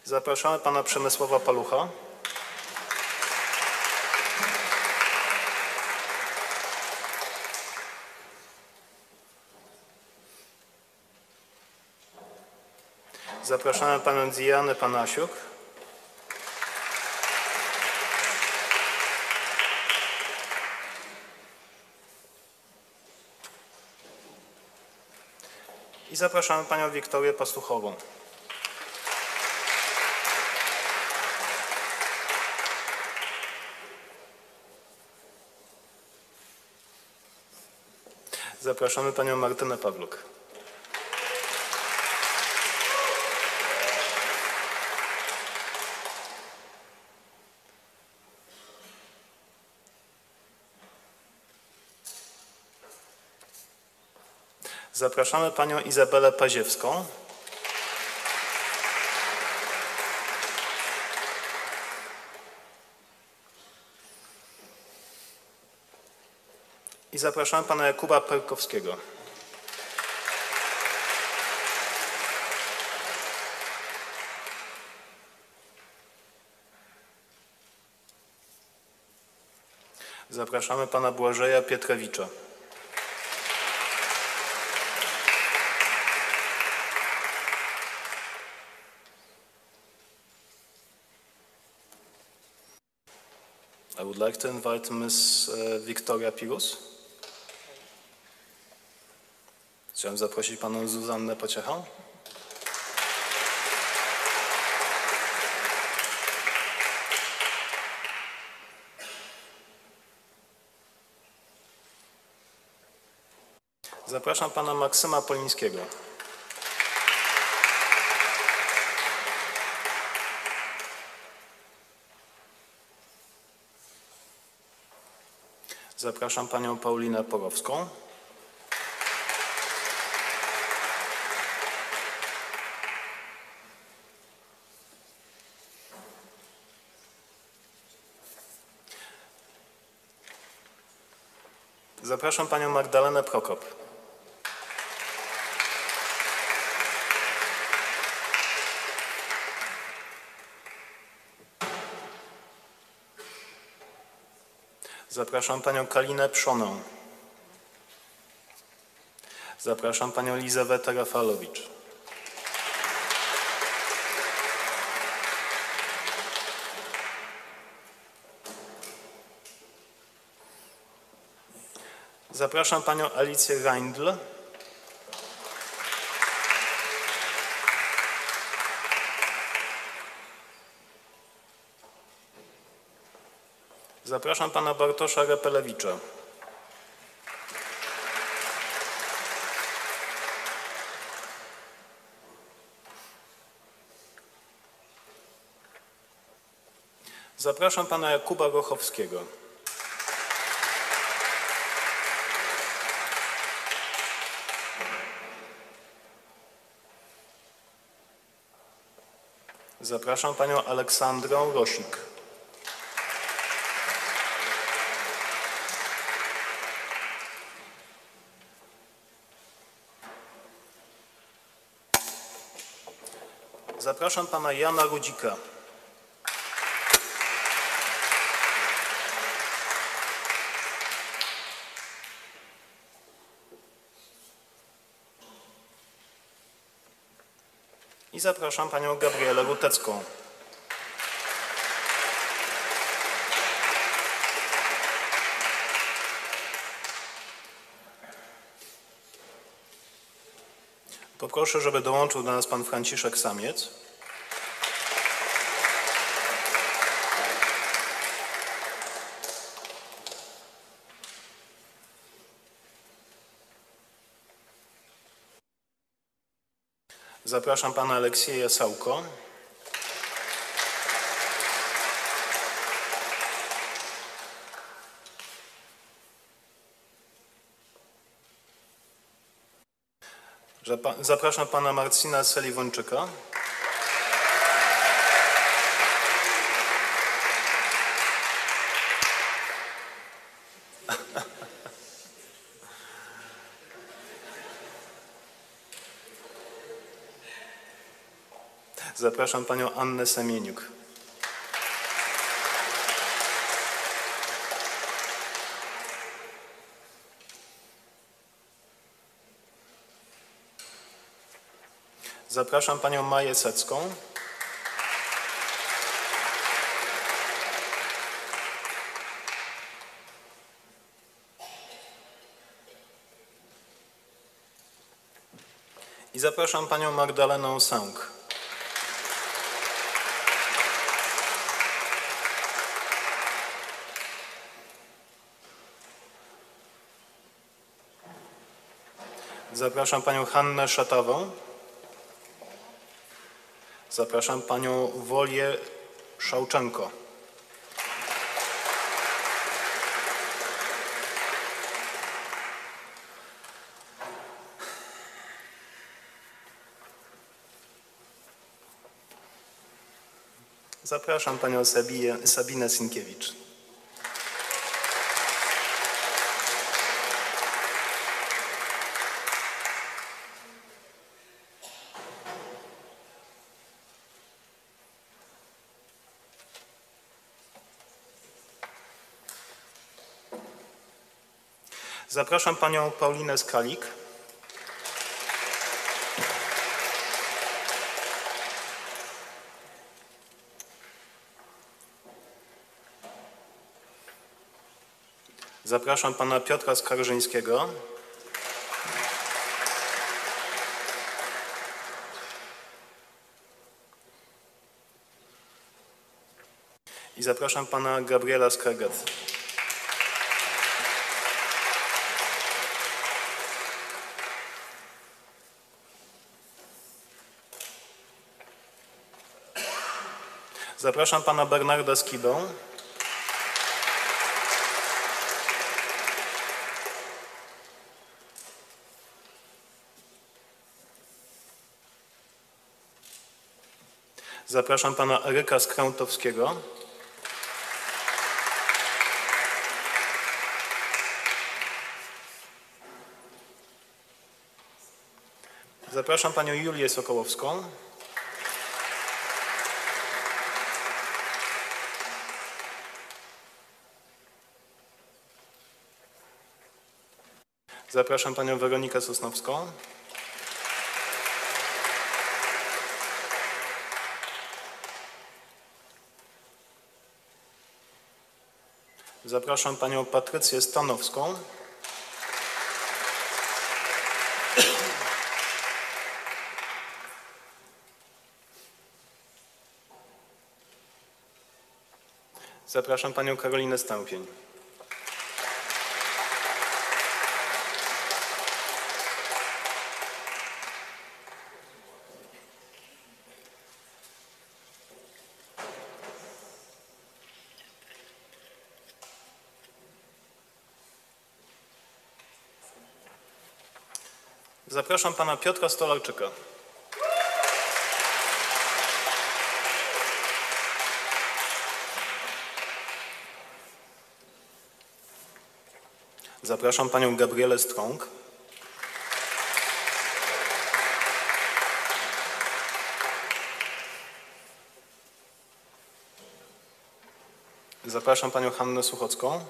Zapraszamy pana Przemysława Palucha. Zapraszamy panią Dianę Panasiuk. I zapraszamy panią Wiktorię Pastuchową. Zapraszamy panią Martynę Pawluk. Zapraszamy panią Izabelę Paziewską. I zapraszamy pana Jakuba Perkowskiego. Zapraszamy pana Błażeja Pietrewicza. I would like to invite Ms. Wiktoria Pirus. Chciałem zaprosić panią Zuzannę Pociechę. Zapraszam pana Maksyma Polińskiego. Zapraszam panią Paulinę Porowską. Zapraszam panią Magdalenę Prokop. Zapraszam panią Kalinę Przonę. Zapraszam panią Lizawetę Rafalowicz. Zapraszam panią Alicję Reindl. Zapraszam pana Bartosza Repelewicza. Zapraszam pana Jakuba Rochowskiego. Zapraszam panią Aleksandrę Rosik. Zapraszam pana Jana Rudzika. I zapraszam panią Gabrielę Rutecką. Poproszę, żeby dołączył do nas pan Franciszek Samiec. Zapraszam pana Aleksieja Sałko. Zapraszam pana Marcina Seliwończyka. Zapraszam panią Annę Semieniuk. Zapraszam panią Maję Secką. I zapraszam panią Magdalenę Sęk. Zapraszam panią Hannę Szatawą. Zapraszam panią Wolię Szałczenko. Zapraszam panią Sabinę Sinkiewicz. Zapraszam panią Paulinę Skalik. Zapraszam pana Piotra Skarżyńskiego. I zapraszam pana Gabriela Skarget. Zapraszam pana Bernarda Skibę. Zapraszam pana Eryka Skrętowskiego. Zapraszam panią Julię Sokołowską. Zapraszam panią Weronikę Sosnowską. Zapraszam panią Patrycję Stanowską. Zapraszam panią Karolinę Stępień. Zapraszam pana Piotra Stolarczyka. Zapraszam panią Gabrielę Strąg. Zapraszam panią Hannę Suchocką.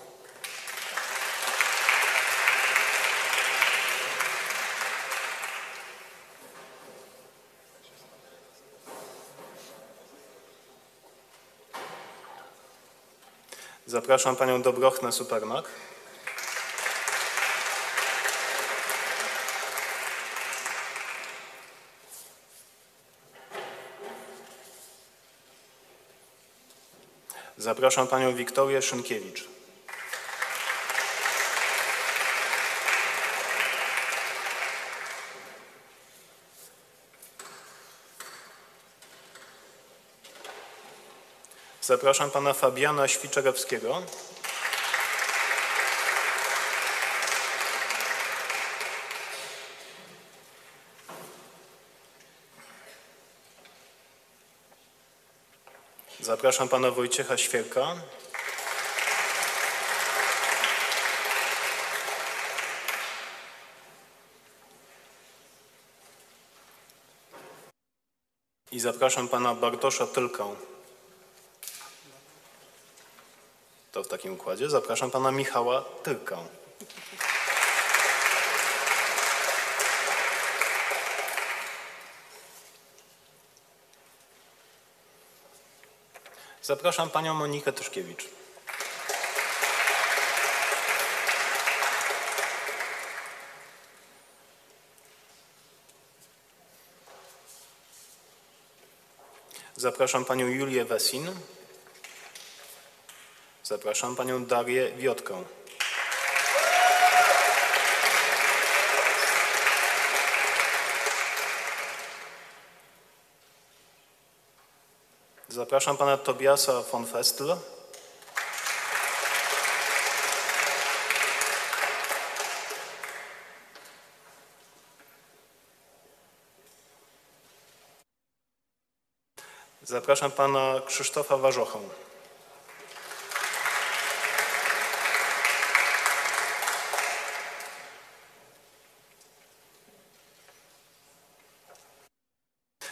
Zapraszam panią Dobrochnę Supernak. Zapraszam panią Wiktorię Szynkiewicz. Zapraszam pana Fabiana Świczerewskiego. Zapraszam pana Wojciecha Świerka. I zapraszam pana Bartosza Tylkę. To w takim układzie zapraszam pana Michała Tylkę. Zapraszam panią Monikę Tyszkiewicz. Zapraszam panią Julię Wesin. Zapraszam panią Darię Wiotkę. Zapraszam pana Tobiasa von Festl. Zapraszam pana Krzysztofa Warzochę.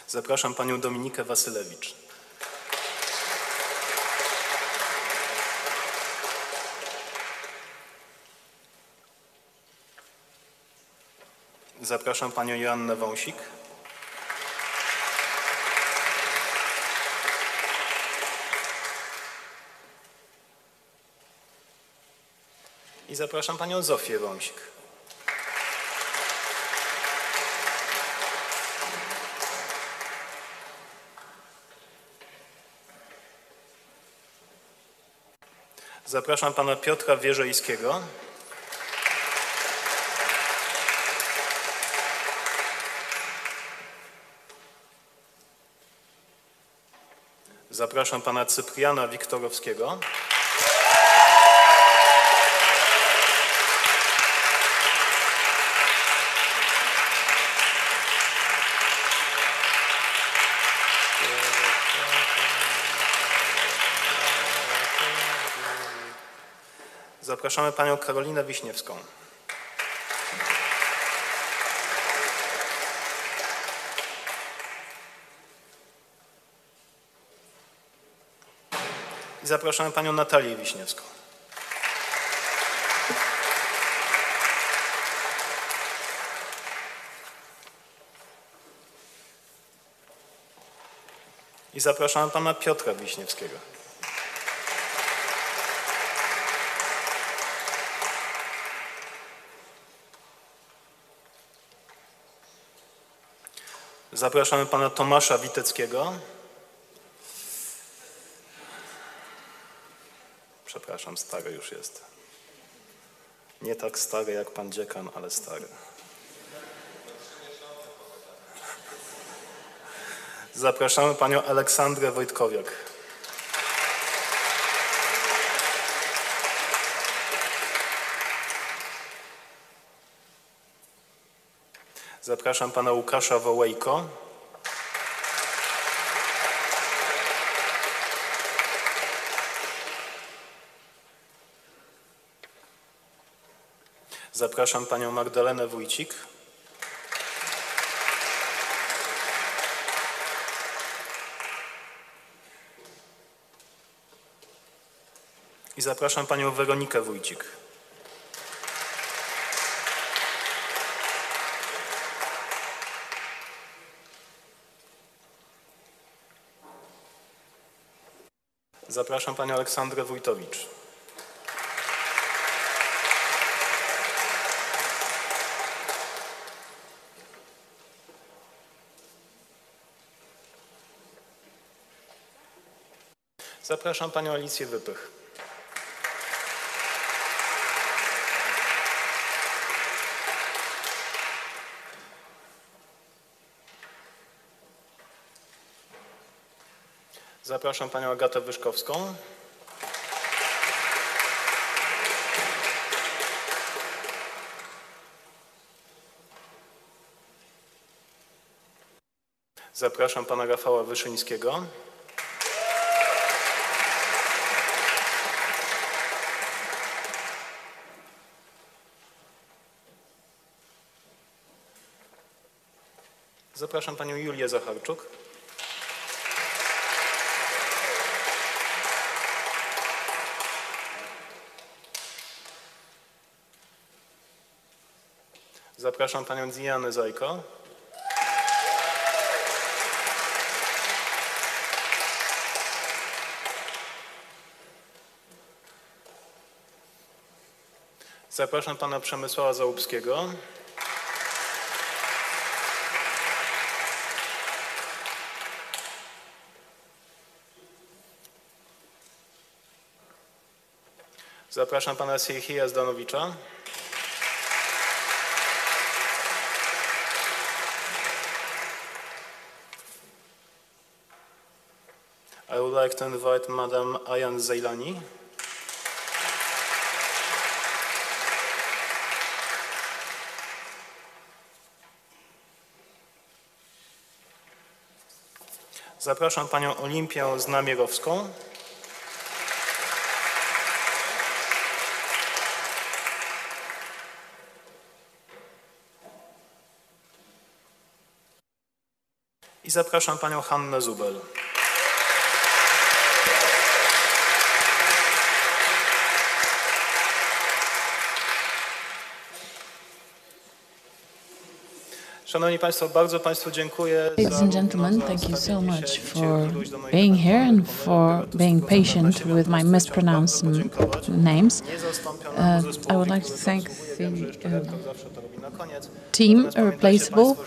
Zapraszam panią Dominikę Wasylewicz. Zapraszam panią Joannę Wąsik. I zapraszam panią Zofię Wąsik. Zapraszam pana Piotra Wierzejskiego. Zapraszam pana Cypriana Wiktorowskiego. Zapraszamy panią Karolinę Wiśniewską. I zapraszamy panią Natalię Wiśniewską. I zapraszamy pana Piotra Wiśniewskiego. Zapraszamy pana Tomasza Witeckiego. Przepraszam, stary już jest. Nie tak stary jak pan dziekan, ale stary. Zapraszamy panią Aleksandrę Wojtkowiak. Zapraszam pana Łukasza Wołejko. Zapraszam panią Magdalenę Wójcik. I zapraszam panią Weronikę Wójcik. Zapraszam panią Aleksandrę Wójtowicz. Zapraszam panią Alicję Wypych. Zapraszam panią Agatę Wyszkowską. Zapraszam pana Rafała Wyszyńskiego. Zapraszam panią Julię Zacharczuk. Zapraszam panią Dianę Zajko. Zapraszam pana Przemysława Załupskiego. Zapraszam pana Sierhija Zdanowicza. I would like to invite Madam Ayan Zailani. Zapraszam panią Olimpię Znamierowską. I zapraszam panią Hannę Zubel. Szanowni Państwo, bardzo Państwu dziękuję. Ladies and gentlemen, thank you so much for being here and for being patient with my mispronounced names. I would like to thank the team, Irreplaceable.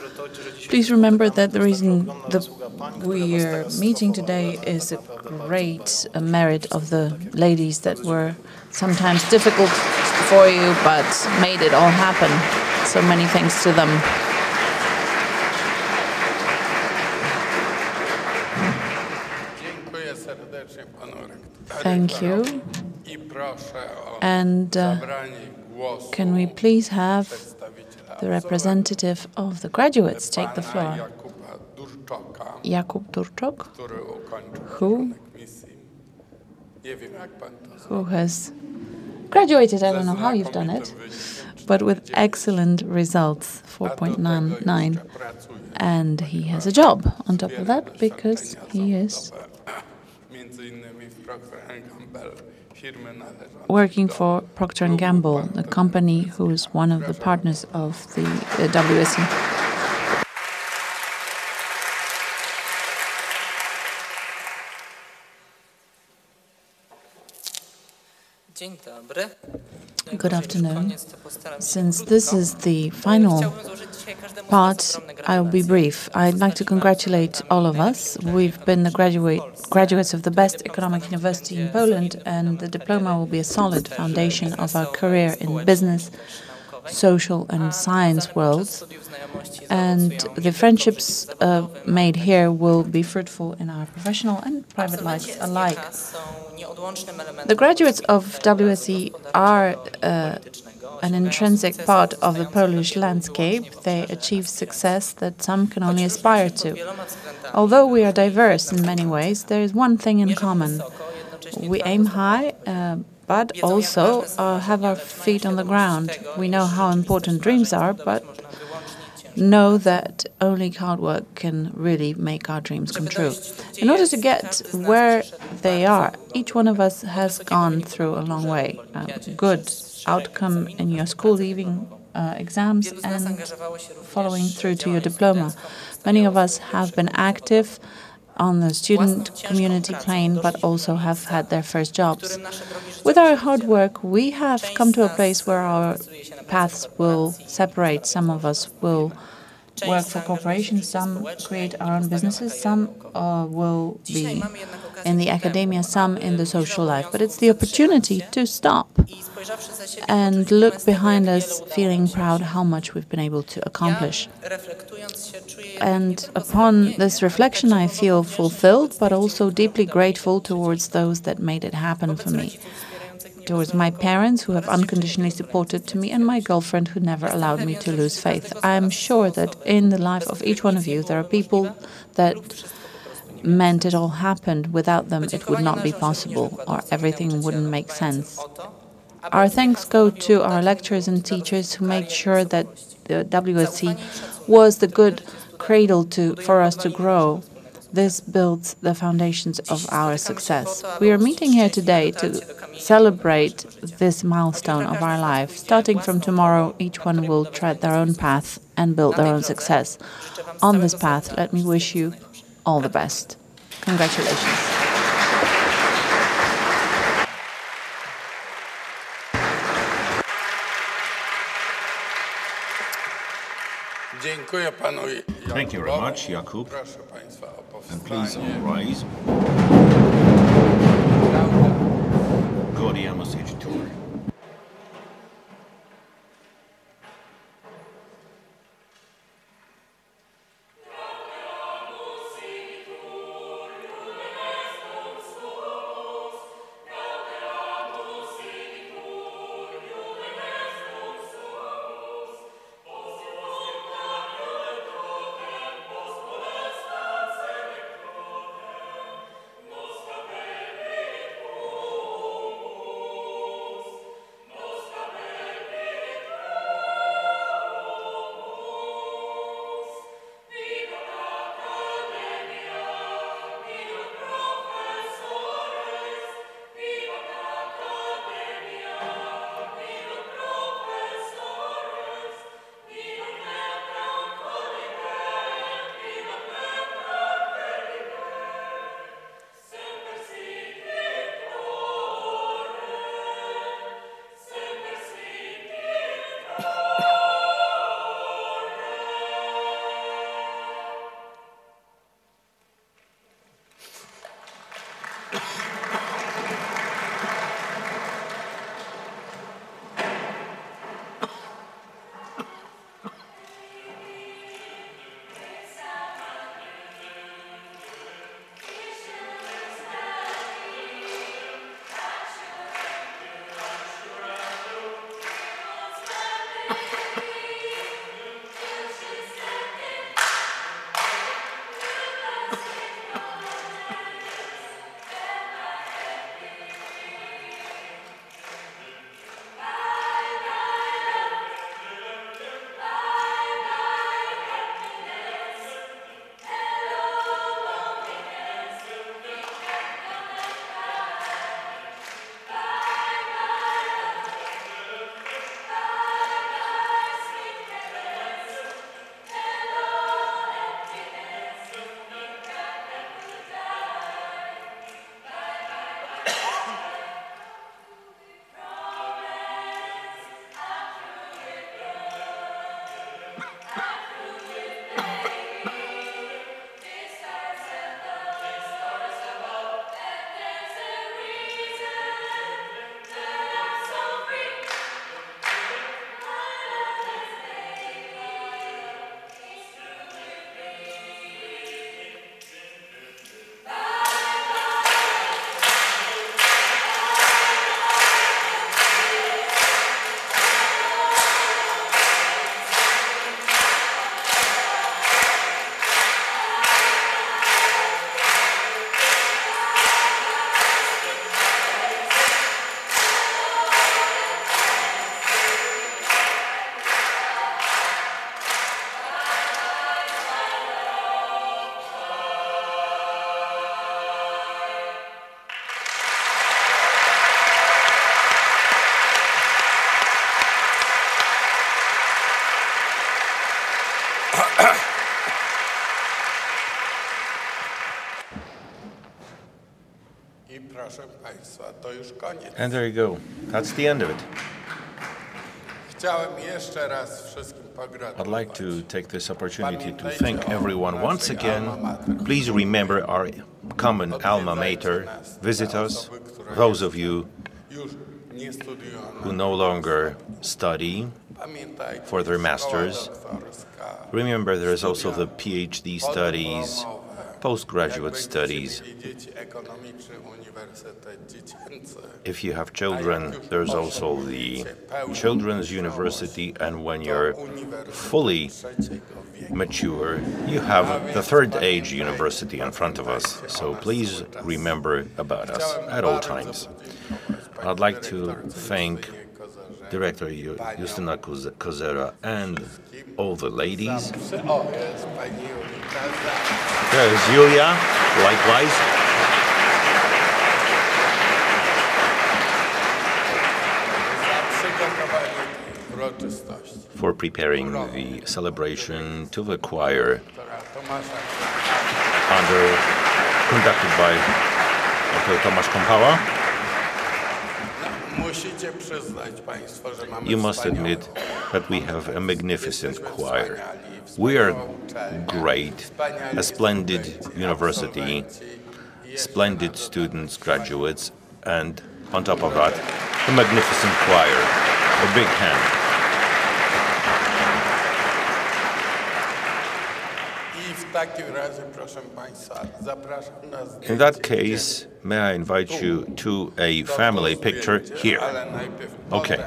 Please remember that the reason that we are meeting today is a great merit of the ladies that were sometimes difficult for you, but made it all happen. So many thanks to them. Thank you. And can we please have the representative of the graduates take the floor? Jakub Durczok, who has graduated, I don't know how you've done it, but with excellent results, 4.99. And he has a job on top of that because he is working for Procter & Gamble, the company who is one of the partners of the WSE. Good afternoon. Since this is the final part, I'll be brief. I'd like to congratulate all of us. We've been the graduates of the best economic university in Poland, and the diploma will be a solid foundation of our career in business, social and science worlds. And the friendships made here will be fruitful in our professional and private lives alike. The graduates of WSE are an intrinsic part of the Polish landscape. They achieve success that some can only aspire to. Although we are diverse in many ways, there is one thing in common. We aim high, but also have our feet on the ground. We know how important dreams are, but know that only hard work can really make our dreams come true. In order to get where they are, each one of us has gone through a long way. Good outcome in your school leaving exams and following through to your diploma. Many of us have been active on the student community plane, but also have had their first jobs. With our hard work, we have come to a place where our paths will separate. Some of us will work for corporations, some create our own businesses, some will be in the academia, some in the social life. But it's the opportunity to stop and look behind us, feeling proud how much we've been able to accomplish. And upon this reflection, I feel fulfilled, but also deeply grateful towards those that made it happen for me. Towards my parents, who have unconditionally supported to me, and my girlfriend, who never allowed me to lose faith. I am sure that in the life of each one of you, there are people that meant it all happened. Without them, it would not be possible, or everything wouldn't make sense. Our thanks go to our lecturers and teachers who made sure that the WSE was the good cradle for us to grow. This builds the foundations of our success. We are meeting here today to celebrate this milestone of our life. Starting from tomorrow, each one will tread their own path and build their own success. On this path, let me wish you all the best. Congratulations. Thank you very much, Jakub. And please all rise. Gaudiamus igitur. And there you go. That's the end of it. I'd like to take this opportunity to thank everyone once again. Please remember our common alma mater. Visit us. Those of you who no longer study for their masters, remember there is also the PhD studies, postgraduate studies. If you have children, there's also the Children's University, and when you're fully mature, you have the third age university in front of us. So please remember about us at all times. I'd like to thank Director Justyna Kozera and all the ladies. There's Julia, likewise. For preparing the celebration to the choir conducted by Dr. Tomasz Kompała. You must admit that we have a magnificent choir. We are great, a splendid university, splendid students, graduates, and on top of that, a magnificent choir. A big hand. In that case, may I invite you to a family picture here? Okay,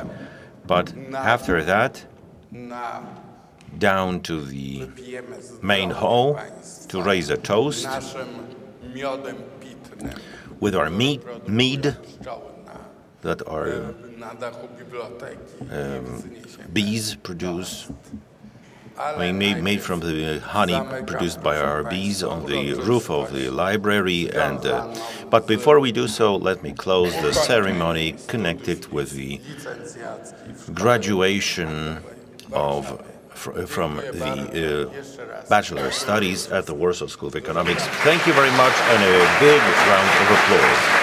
but after that, down to the main hall to raise a toast with our mead that our bees produce. Made from the honey produced by our bees on the roof of the library. And but before we do so, let me close the ceremony connected with the graduation from the Bachelor of Studies at the Warsaw School of Economics. Thank you very much, and a big round of applause.